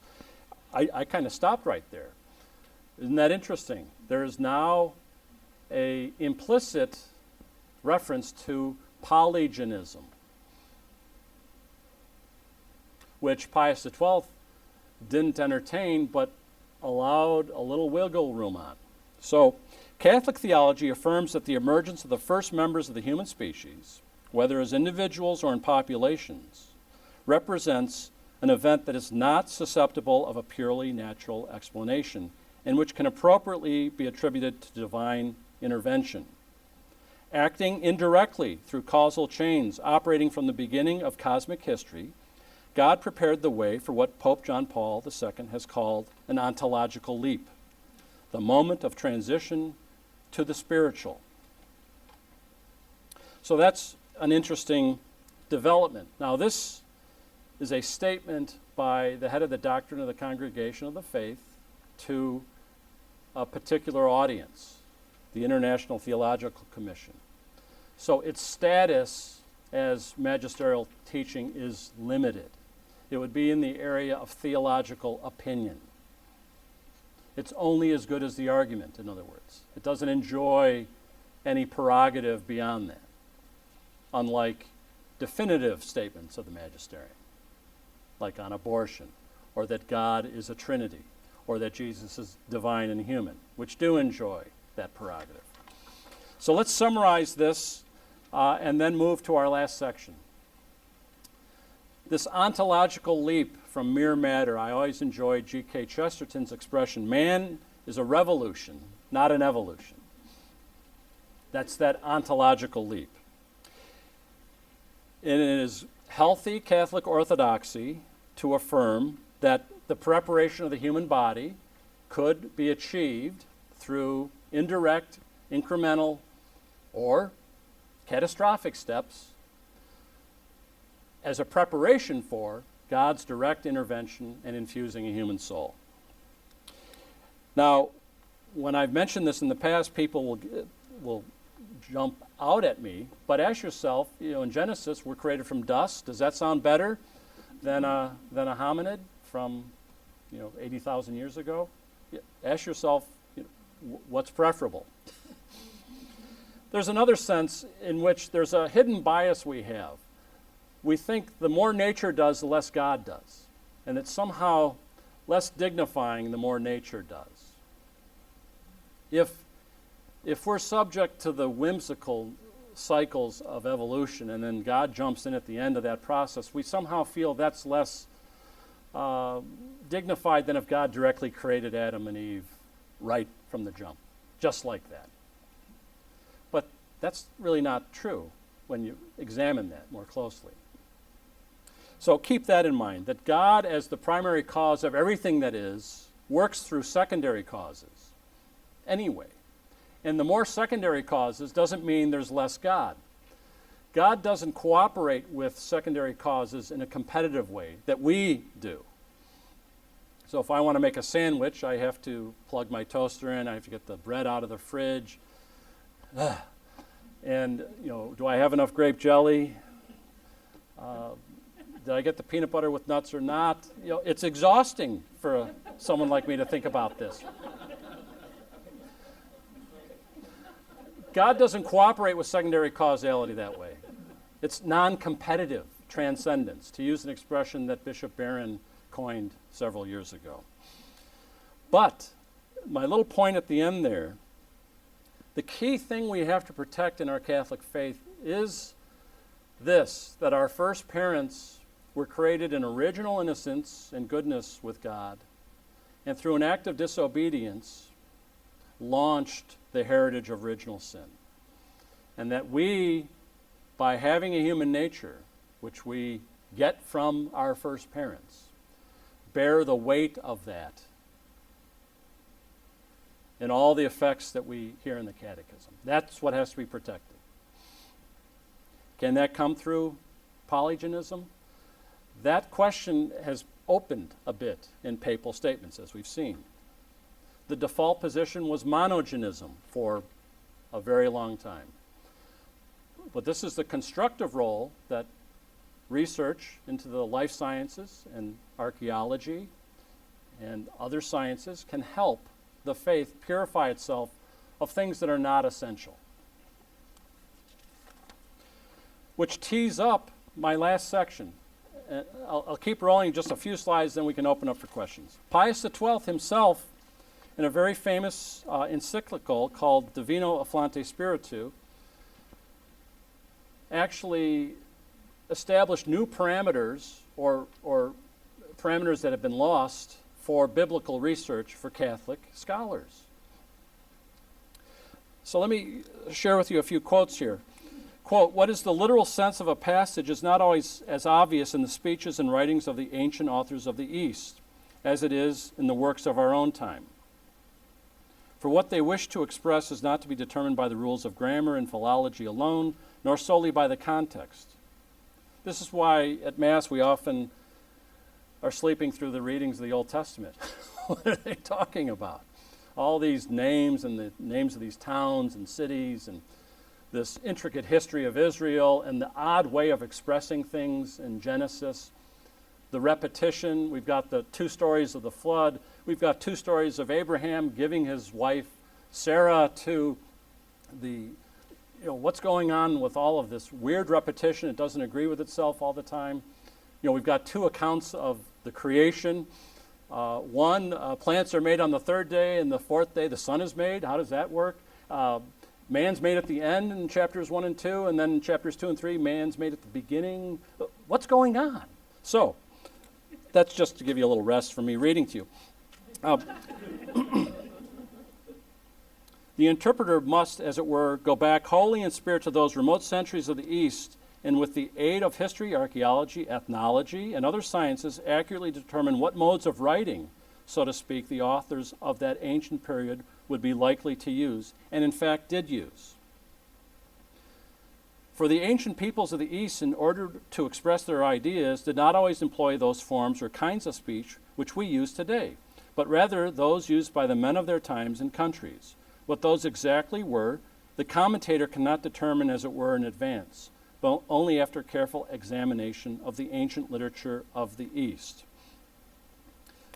Speaker 1: I kind of stopped right there. Isn't that interesting? There is now an implicit reference to polygenism, which Pius XII didn't entertain but allowed a little wiggle room on. So, Catholic theology affirms that the emergence of the first members of the human species, whether as individuals or in populations, represents an event that is not susceptible of a purely natural explanation and which can appropriately be attributed to divine intervention. Acting indirectly through causal chains operating from the beginning of cosmic history, God prepared the way for what Pope John Paul II has called an ontological leap, the moment of transition to the spiritual. So that's an interesting development. Now, this is a statement by the head of the doctrine of the Congregation of the Faith to a particular audience, the International Theological Commission. So its status as magisterial teaching is limited. It would be in the area of theological opinion. It's only as good as the argument, in other words. It doesn't enjoy any prerogative beyond that, unlike definitive statements of the magisterium, like on abortion, or that God is a Trinity, or that Jesus is divine and human, which do enjoy that prerogative. So let's summarize this and then move to our last section. This ontological leap from mere matter, I always enjoyed G.K. Chesterton's expression, man is a revolution, not an evolution. That's that ontological leap. And it is healthy Catholic orthodoxy to affirm that the preparation of the human body could be achieved through indirect, incremental, or catastrophic steps as a preparation for God's direct intervention and infusing a human soul. Now, when I've mentioned this in the past, people will jump out at me, but ask yourself, in Genesis, we're created from dust. Does that sound better than a hominid from 80,000 years ago? Ask yourself, what's preferable? There's another sense in which there's a hidden bias we have. We think the more nature does, the less God does. And it's somehow less dignifying the more nature does. If we're subject to the whimsical cycles of evolution and then God jumps in at the end of that process, we somehow feel that's less dignified than if God directly created Adam and Eve right from the jump, just like that. But that's really not true when you examine that more closely. So keep that in mind, that God, as the primary cause of everything that is, works through secondary causes anyway. And the more secondary causes doesn't mean there's less God. God doesn't cooperate with secondary causes in a competitive way that we do. So if I want to make a sandwich, I have to plug my toaster in, I have to get the bread out of the fridge. And, do I have enough grape jelly? Did I get the peanut butter with nuts or not? It's exhausting for someone like me to think about this. God doesn't cooperate with secondary causality that way. It's non-competitive transcendence, to use an expression that Bishop Barron coined several years ago. But my little point at the end there, the key thing we have to protect in our Catholic faith is this, that our first parents were created in original innocence and goodness with God, and through an act of disobedience launched the heritage of original sin. And that we, by having a human nature, which we get from our first parents, bear the weight of that in all the effects that we hear in the Catechism. That's what has to be protected. Can that come through polygenism? That question has opened a bit in papal statements, as we've seen. The default position was monogenism for a very long time. But this is the constructive role that research into the life sciences and archaeology and other sciences can help the faith purify itself of things that are not essential. Which tees up my last section. I'll keep rolling just a few slides, then we can open up for questions. Pius XII himself, in a very famous encyclical called Divino Afflante Spiritu, actually established new parameters or parameters that have been lost for biblical research for Catholic scholars. So let me share with you a few quotes here. Quote, "What is the literal sense of a passage is not always as obvious in the speeches and writings of the ancient authors of the East as it is in the works of our own time. For what they wish to express is not to be determined by the rules of grammar and philology alone, nor solely by the context. This is why at Mass we often are sleeping through the readings of the Old Testament. What are they talking about? All these names and the names of these towns and cities and this intricate history of Israel and the odd way of expressing things in Genesis. The repetition, we've got the 2 stories of the flood. We've got 2 stories of Abraham giving his wife Sarah to the, what's going on with all of this weird repetition? It doesn't agree with itself all the time. We've got 2 accounts of the creation. One, plants are made on the 3rd day, and the 4th day the sun is made. How does that work? man's made at the end in chapters 1 and 2, and then in chapters 2 and 3, man's made at the beginning. What's going on? So, that's just to give you a little rest from me reading to you. The interpreter must, as it were, go back wholly in spirit to those remote centuries of the East, and with the aid of history, archaeology, ethnology, and other sciences, accurately determine what modes of writing, so to speak, the authors of that ancient period would be likely to use, and in fact did use. For the ancient peoples of the East, in order to express their ideas, did not always employ those forms or kinds of speech which we use today, but rather those used by the men of their times and countries. What those exactly were, the commentator cannot determine, as it were, in advance, but only after careful examination of the ancient literature of the East.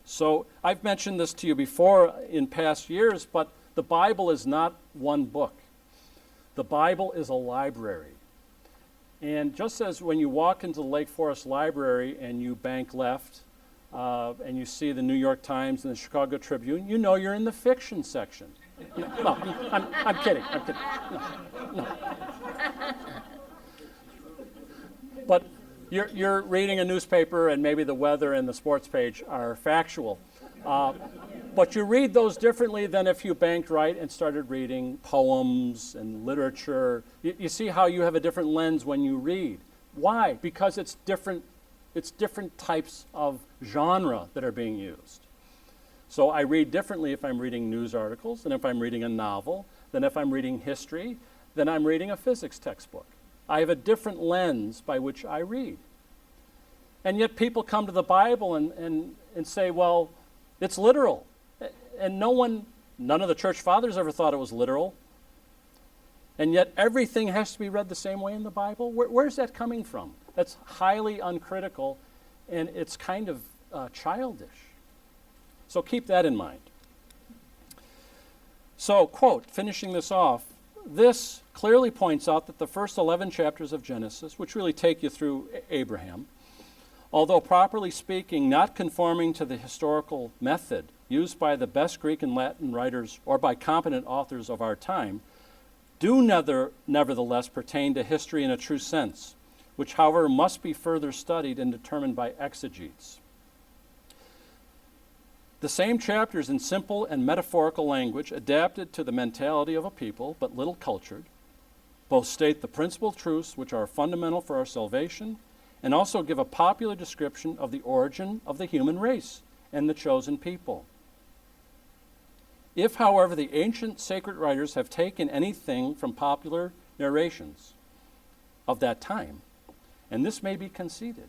Speaker 1: So I've mentioned this to you before in past years, but the Bible is not one book. The Bible is a library. And just as when you walk into the Lake Forest Library and you bank left and you see the New York Times and the Chicago Tribune, you know you're in the fiction section. No, I'm kidding. No. But you're reading a newspaper and maybe the weather and the sports page are factual. But you read those differently than if you banked right and started reading poems and literature. You see how you have a different lens when you read. Why? Because it's different types of genre that are being used. So I read differently if I'm reading news articles than if I'm reading a novel, than if I'm reading history, than I'm reading a physics textbook. I have a different lens by which I read. And yet people come to the Bible and say, well, it's literal. And none of the church fathers ever thought it was literal. And yet everything has to be read the same way in the Bible? Where's that coming from? That's highly uncritical, and it's kind of childish. So keep that in mind. So, quote, finishing this off, this clearly points out that the first 11 chapters of Genesis, which really take you through Abraham, although properly speaking not conforming to the historical method used by the best Greek and Latin writers or by competent authors of our time, do nevertheless pertain to history in a true sense, which, however, must be further studied and determined by exegetes. The same chapters in simple and metaphorical language, adapted to the mentality of a people, but little cultured, both state the principal truths which are fundamental for our salvation, and also give a popular description of the origin of the human race and the chosen people. If, however, the ancient sacred writers have taken anything from popular narrations of that time, and this may be conceded,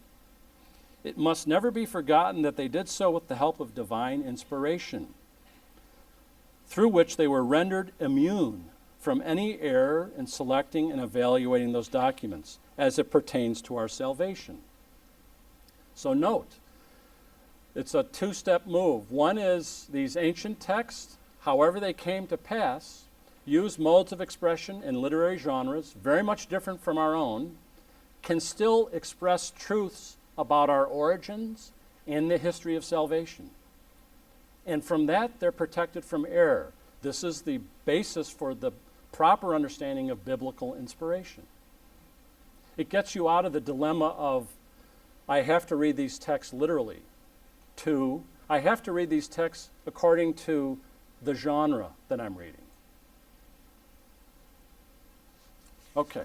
Speaker 1: it must never be forgotten that they did so with the help of divine inspiration, through which they were rendered immune from any error in selecting and evaluating those documents as it pertains to our salvation. So note, it's a two-step move. One is these ancient texts, however they came to pass, use modes of expression and literary genres very much different from our own, can still express truths about our origins and the history of salvation. And from that, they're protected from error. This is the basis for the proper understanding of biblical inspiration. It gets you out of the dilemma of, I have to read these texts literally, to, I have to read these texts according to the genre that I'm reading. Okay,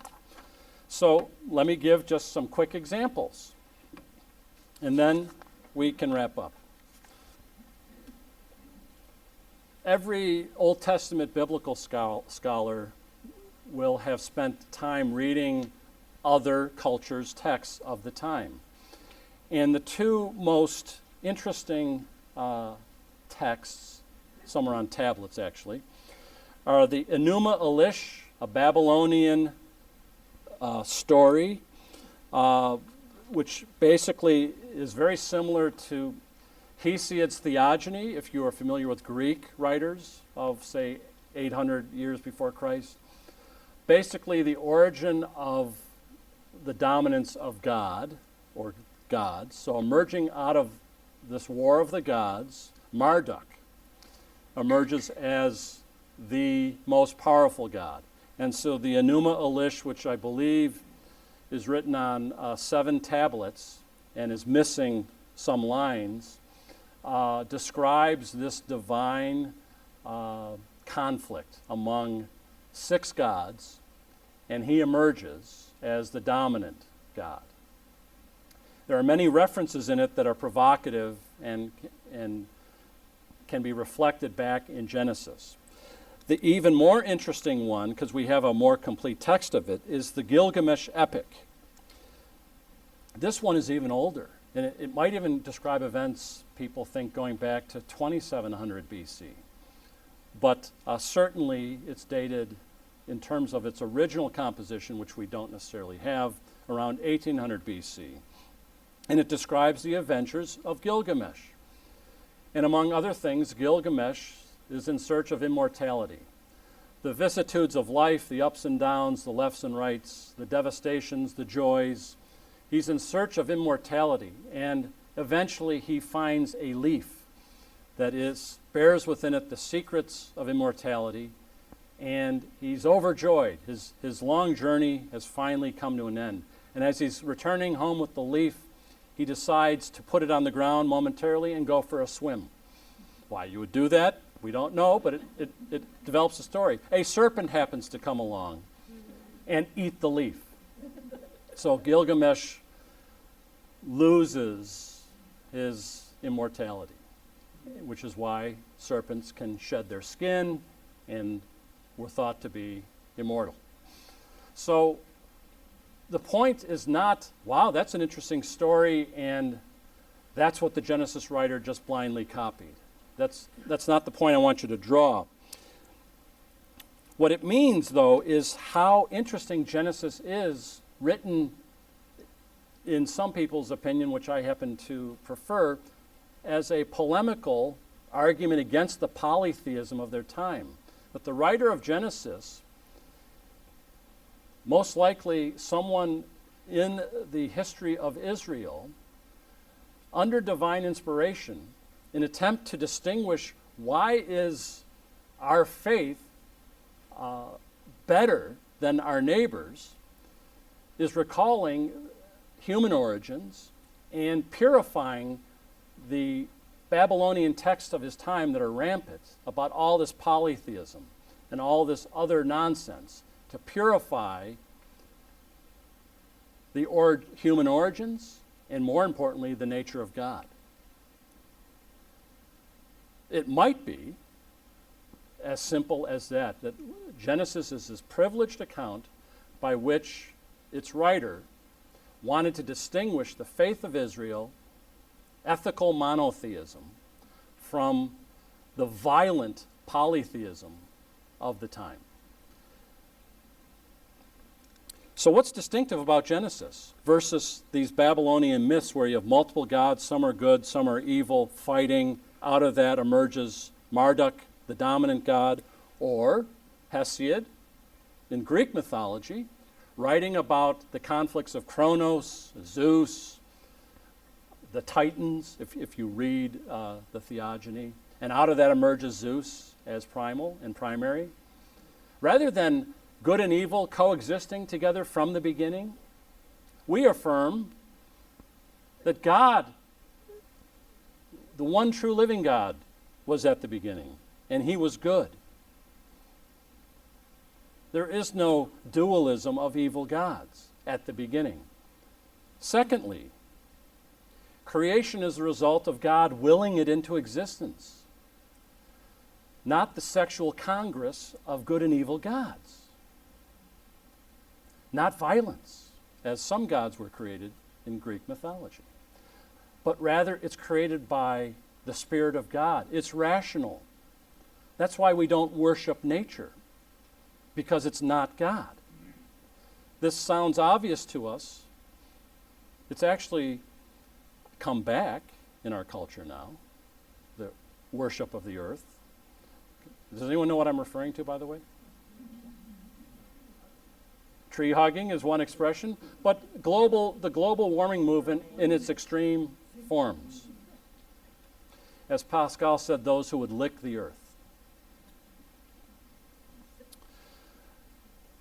Speaker 1: so let me give just some quick examples, and then we can wrap up. Every Old Testament biblical scholar will have spent time reading other cultures' texts of the time. And the two most interesting texts, some are on tablets actually, are the Enuma Elish, a Babylonian story, which basically is very similar to Hesiod's Theogony, if you are familiar with Greek writers of, say, 800 years before Christ. Basically, the origin of the dominance of God, or gods. So emerging out of this war of the gods, Marduk emerges as the most powerful god. And so the Enuma Elish, which I believe is written on 7 tablets and is missing some lines, describes this divine conflict among 6 gods, and he emerges as the dominant God. There are many references in it that are provocative and can be reflected back in Genesis. The even more interesting one, because we have a more complete text of it, is the Gilgamesh Epic. This one is even older, and it might even describe events, people think, going back to 2700 BC. But certainly it's dated in terms of its original composition, which we don't necessarily have, around 1800 BC. And it describes the adventures of Gilgamesh. And among other things, Gilgamesh is in search of immortality. The vicissitudes of life, the ups and downs, the lefts and rights, the devastations, the joys. He's in search of immortality, and eventually he finds a leaf that bears within it the secrets of immortality, and he's overjoyed. His long journey has finally come to an end. And as he's returning home with the leaf, he decides to put it on the ground momentarily and go for a swim. Why you would do that, we don't know, but it develops a story. A serpent happens to come along and eat the leaf. So Gilgamesh loses his immortality, which is why serpents can shed their skin and were thought to be immortal. So the point is not, wow, that's an interesting story, and that's what the Genesis writer just blindly copied. That's not the point I want you to draw. What it means, though, is how interesting Genesis is, written in some people's opinion, which I happen to prefer, as a polemical argument against the polytheism of their time. But the writer of Genesis, most likely someone in the history of Israel, under divine inspiration, in attempt to distinguish why is our faith better than our neighbors, is recalling human origins and purifying the Babylonian texts of his time that are rampant about all this polytheism and all this other nonsense, to purify the human origins and, more importantly, the nature of God. It might be as simple as that Genesis is this privileged account by which its writer wanted to distinguish the faith of Israel, ethical monotheism, from the violent polytheism of the time. So what's distinctive about Genesis versus these Babylonian myths where you have multiple gods, some are good, some are evil, fighting? Out of that emerges Marduk, the dominant god, or Hesiod in Greek mythology, writing about the conflicts of Kronos, Zeus, the Titans, if you read the Theogony. And out of that emerges Zeus as primal and primary. Rather than good and evil coexisting together from the beginning, we affirm that God, the one true living God, was at the beginning, and he was good. There is no dualism of evil gods at the beginning. Secondly, creation is the result of God willing it into existence, not the sexual congress of good and evil gods. Not violence, as some gods were created in Greek mythology, but rather it's created by the Spirit of God. It's rational. That's why we don't worship nature, because it's not God. This sounds obvious to us. It's actually come back in our culture now, the worship of the earth. Does anyone know what I'm referring to, by the way? Tree hugging is one expression, but the global warming movement in its extreme forms. As Pascal said, those who would lick the earth.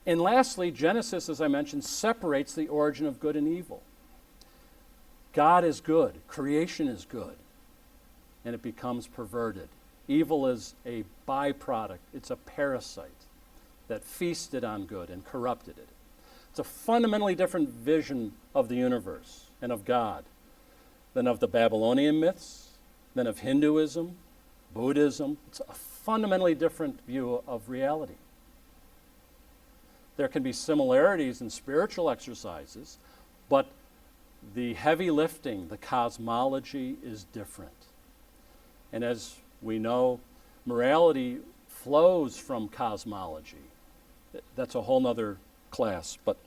Speaker 1: And lastly, Genesis, as I mentioned, separates the origin of good and evil. God is good, creation is good, and it becomes perverted. Evil is a byproduct, it's a parasite that feasted on good and corrupted it. It's a fundamentally different vision of the universe and of God than of the Babylonian myths, than of Hinduism, Buddhism. It's a fundamentally different view of reality. There can be similarities in spiritual exercises, but the heavy lifting, the cosmology is different. And as we know, morality flows from cosmology. That's a whole nother class. But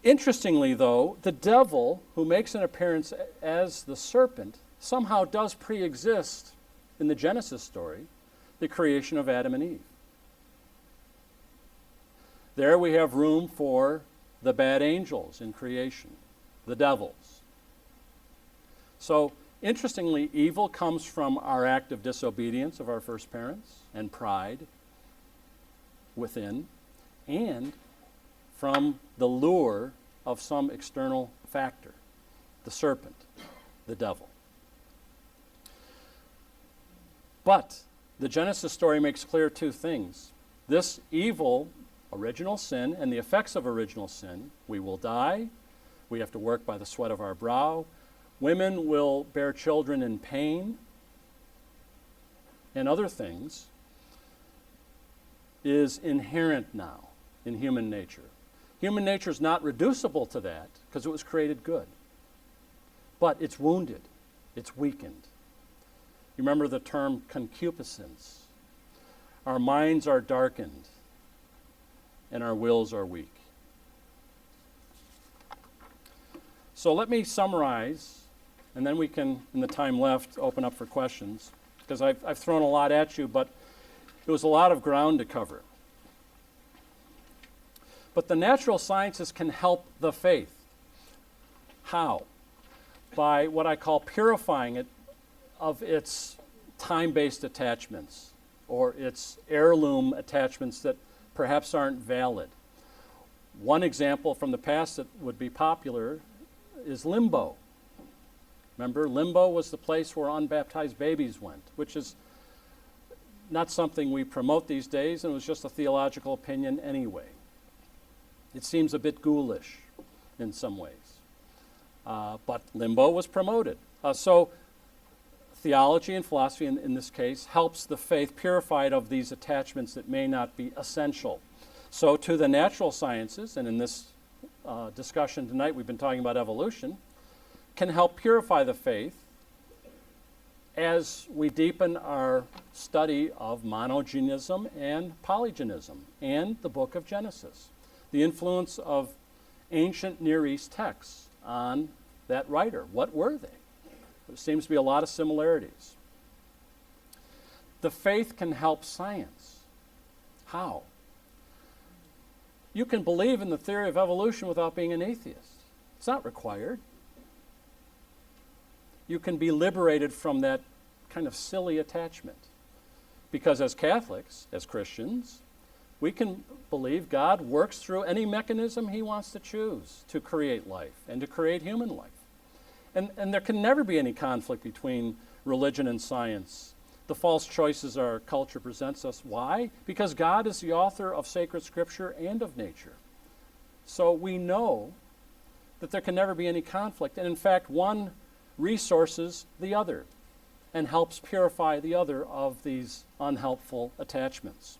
Speaker 1: interestingly, though, the devil, who makes an appearance as the serpent, somehow does pre-exist in the Genesis story, the creation of Adam and Eve. There we have room for the bad angels in creation, the devils. So, interestingly, evil comes from our act of disobedience of our first parents and pride within, and from the lure of some external factor, the serpent, the devil. But the Genesis story makes clear two things. This evil, original sin, and the effects of original sin: we will die, we have to work by the sweat of our brow, women will bear children in pain, and other things, is inherent now in human nature. Human nature is not reducible to that because it was created good. But it's wounded, it's weakened. You remember the term concupiscence. Our minds are darkened and our wills are weak. So let me summarize, and then we can, in the time left, open up for questions, because I've thrown a lot at you, but it was a lot of ground to cover. But the natural sciences can help the faith. How? By what I call purifying it of its time-based attachments, or its heirloom attachments that perhaps aren't valid. One example from the past that would be popular is limbo. Remember, limbo was the place where unbaptized babies went, which is not something we promote these days, and it was just a theological opinion anyway. It seems a bit ghoulish in some ways. But limbo was promoted. So theology and philosophy, in this case, helps the faith purify it of these attachments that may not be essential. So to the natural sciences, and in this discussion tonight we've been talking about evolution, can help purify the faith as we deepen our study of monogenism and polygenism and the book of Genesis. The influence of ancient Near East texts on that writer. What were they? There seems to be a lot of similarities. The faith can help science. How? You can believe in the theory of evolution without being an atheist. It's not required. You can be liberated from that kind of silly attachment. Because as Catholics, as Christians, we can believe God works through any mechanism he wants to choose to create life and to create human life. And there can never be any conflict between religion and science. The false choices our culture presents us. Why? Because God is the author of sacred scripture and of nature. So we know that there can never be any conflict. And in fact, one resources the other and helps purify the other of these unhelpful attachments.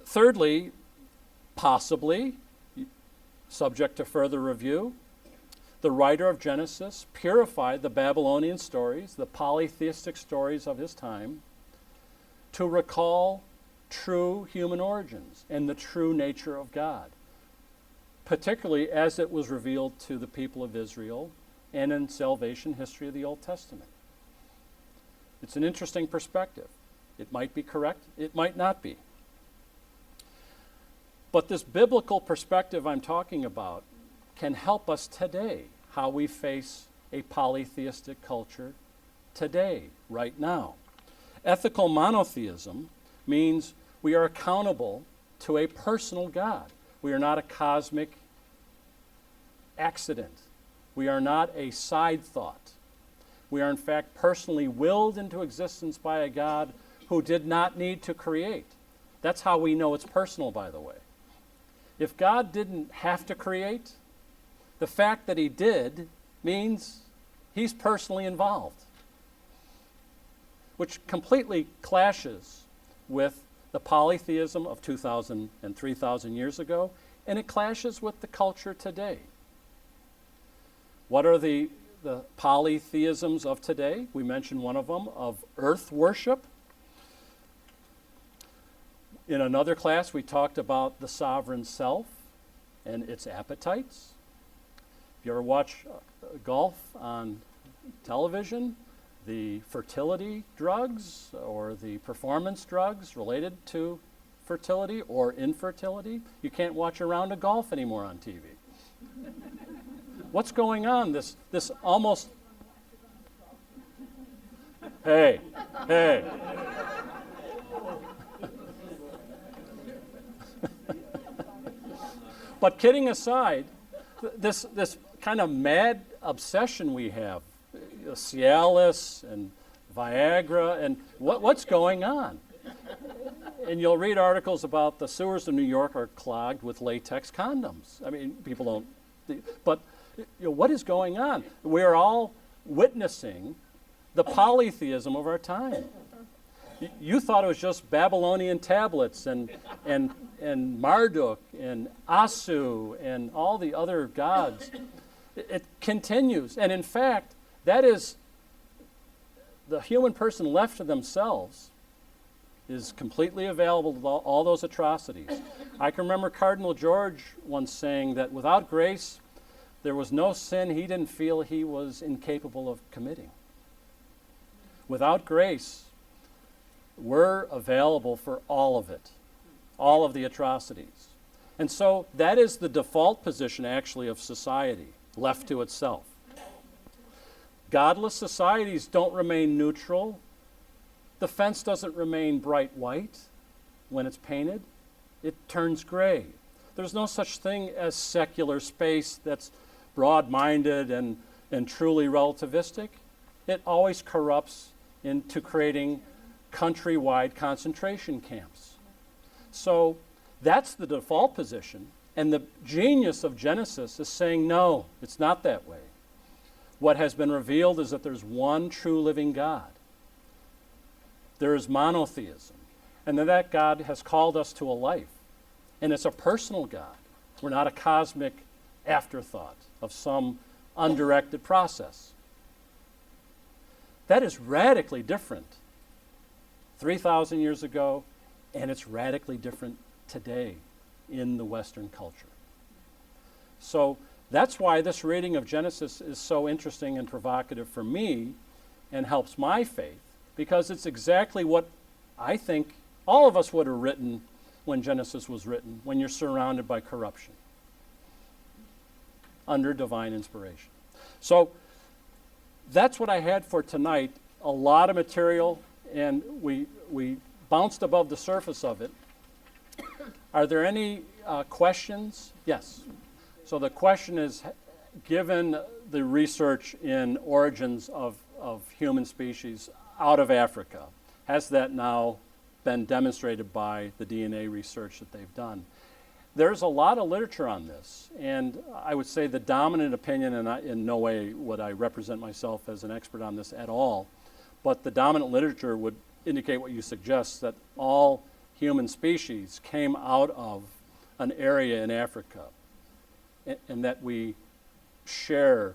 Speaker 1: Thirdly, possibly, subject to further review, the writer of Genesis purified the Babylonian stories, the polytheistic stories of his time, to recall true human origins and the true nature of God, particularly as it was revealed to the people of Israel and in salvation history of the Old Testament. It's an interesting perspective. It might be correct, it might not be. But this biblical perspective I'm talking about can help us today, how we face a polytheistic culture today, right now. Ethical monotheism means we are accountable to a personal God. We are not a cosmic accident. We are not a side thought. We are in fact personally willed into existence by a God who did not need to create. That's how we know it's personal, by the way. If God didn't have to create, the fact that he did means he's personally involved, which completely clashes with the polytheism of 2,000 and 3,000 years ago, and it clashes with the culture today. What are the polytheisms of today? We mentioned one of them, of earth worship. In another class, we talked about the sovereign self and its appetites. If you ever watch golf on television, the fertility drugs or the performance drugs related to fertility or infertility, you can't watch a round of golf anymore on TV. What's going on? This almost... Hey. But kidding aside, this kind of mad obsession we have, Cialis and Viagra, and what's going on? And you'll read articles about the sewers of New York are clogged with latex condoms. I mean, people don't, but what is going on? We're all witnessing the polytheism of our time. You thought it was just Babylonian tablets and Marduk and Asu and all the other gods. It continues. And in fact, that is the human person left to themselves is completely available to all those atrocities. I can remember Cardinal George once saying that without grace, there was no sin he didn't feel he was incapable of committing. Without grace, we're available for all of it, all of the atrocities. And so that is the default position, actually, of society, left to itself. Godless societies don't remain neutral. The fence doesn't remain bright white when it's painted. It turns gray. There's no such thing as secular space that's broad-minded and truly relativistic. It always corrupts into creating countrywide concentration camps. So that's the default position, and the genius of Genesis is saying, no, it's not that way. What has been revealed is that there's one true living God. There is monotheism, and that God has called us to a life, and it's a personal God. We're not a cosmic afterthought of some undirected process. That is radically different 3,000 years ago, and it's radically different today in the Western culture. So that's why this reading of Genesis is so interesting and provocative for me and helps my faith, because it's exactly what I think all of us would have written when Genesis was written, when you're surrounded by corruption, under divine inspiration. So that's what I had for tonight. A lot of material, and we bounced above the surface of it. Are there any questions? Yes. So the question is, given the research in origins of human species out of Africa, has that now been demonstrated by the DNA research that they've done? There's a lot of literature on this, and I would say the dominant opinion, and in no way would I represent myself as an expert on this at all, but the dominant literature would indicate what you suggest, that all human species came out of an area in Africa, and that we share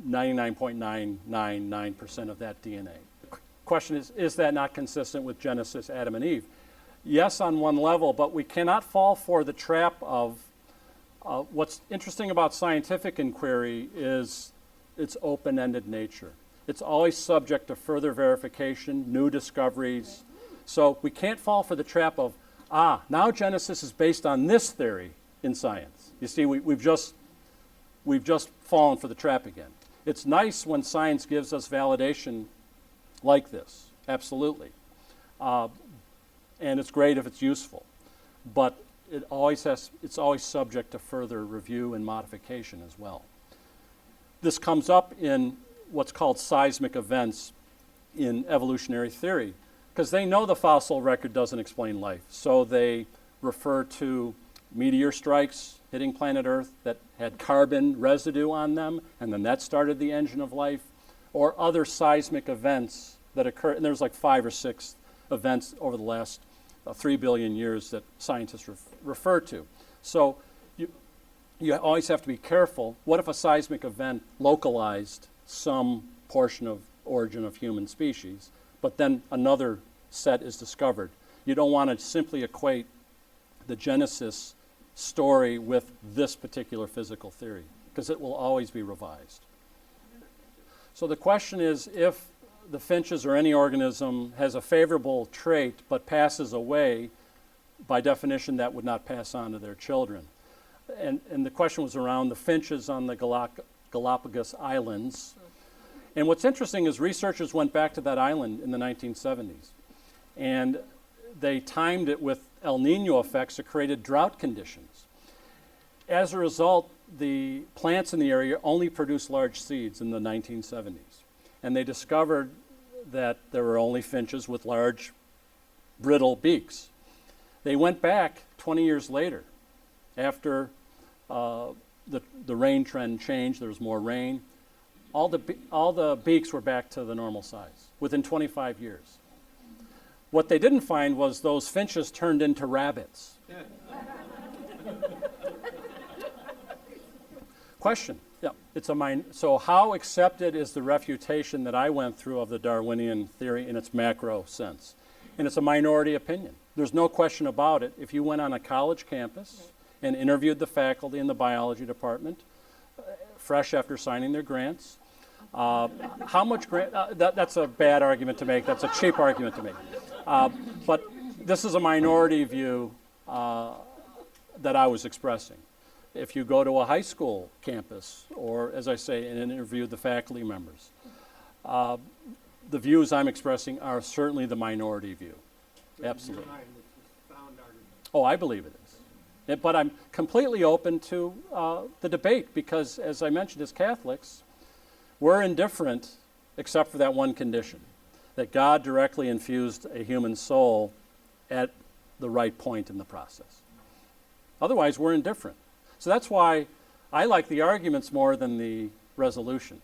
Speaker 1: 99.999% of that DNA. The question is that not consistent with Genesis, Adam and Eve? Yes, on one level, but we cannot fall for the trap of what's interesting about scientific inquiry is its open-ended nature. It's always subject to further verification, new discoveries. So we can't fall for the trap of, now Genesis is based on this theory in science. You see, we've just fallen for the trap again. It's nice when science gives us validation like this, absolutely. and it's great if it's useful, but it's always subject to further review and modification as well. This comes up in what's called seismic events in evolutionary theory, because they know the fossil record doesn't explain life, so they refer to meteor strikes hitting planet Earth that had carbon residue on them, and then that started the engine of life, or other seismic events that occur, and there's like 5 or 6 events over the last 3 billion years that scientists refer to. So you always have to be careful. What if a seismic event localized some portion of origin of human species, but then another set is discovered? You don't want to simply equate the Genesis story with this particular physical theory, because it will always be revised. So the question is, if the finches or any organism has a favorable trait but passes away, by definition that would not pass on to their children. And the question was around the finches on the Galapagos Islands. And what's interesting is researchers went back to that island in the 1970s, and they timed it with El Nino effects that created drought conditions. As a result, the plants in the area only produced large seeds in the 1970s. And they discovered that there were only finches with large, brittle beaks. They went back 20 years later, after the rain trend changed, there was more rain. All the beaks were back to the normal size within 25 years. What they didn't find was those finches turned into rabbits. Question. Yeah, so how accepted is the refutation that I went through of the Darwinian theory in its macro sense? And it's a minority opinion. There's no question about it. If you went on a college campus and interviewed the faculty in the biology department, fresh after signing their grants, how much grant? That's a bad argument to make. That's a cheap argument to make. But this is a minority view that I was expressing. If you go to a high school campus, or as I say, and interview the faculty members, the views I'm expressing are certainly the minority view. Absolutely. Oh, I believe it is. But I'm completely open to the debate, because, as I mentioned, as Catholics, we're indifferent except for that one condition, that God directly infused a human soul at the right point in the process. Otherwise, we're indifferent. So that's why I like the arguments more than the resolution.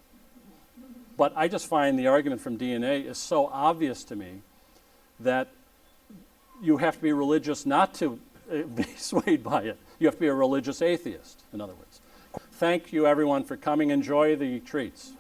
Speaker 1: But I just find the argument from DNA is so obvious to me that you have to be religious not to be swayed by it. You have to be a religious atheist, in other words. Thank you, everyone, for coming. Enjoy the treats.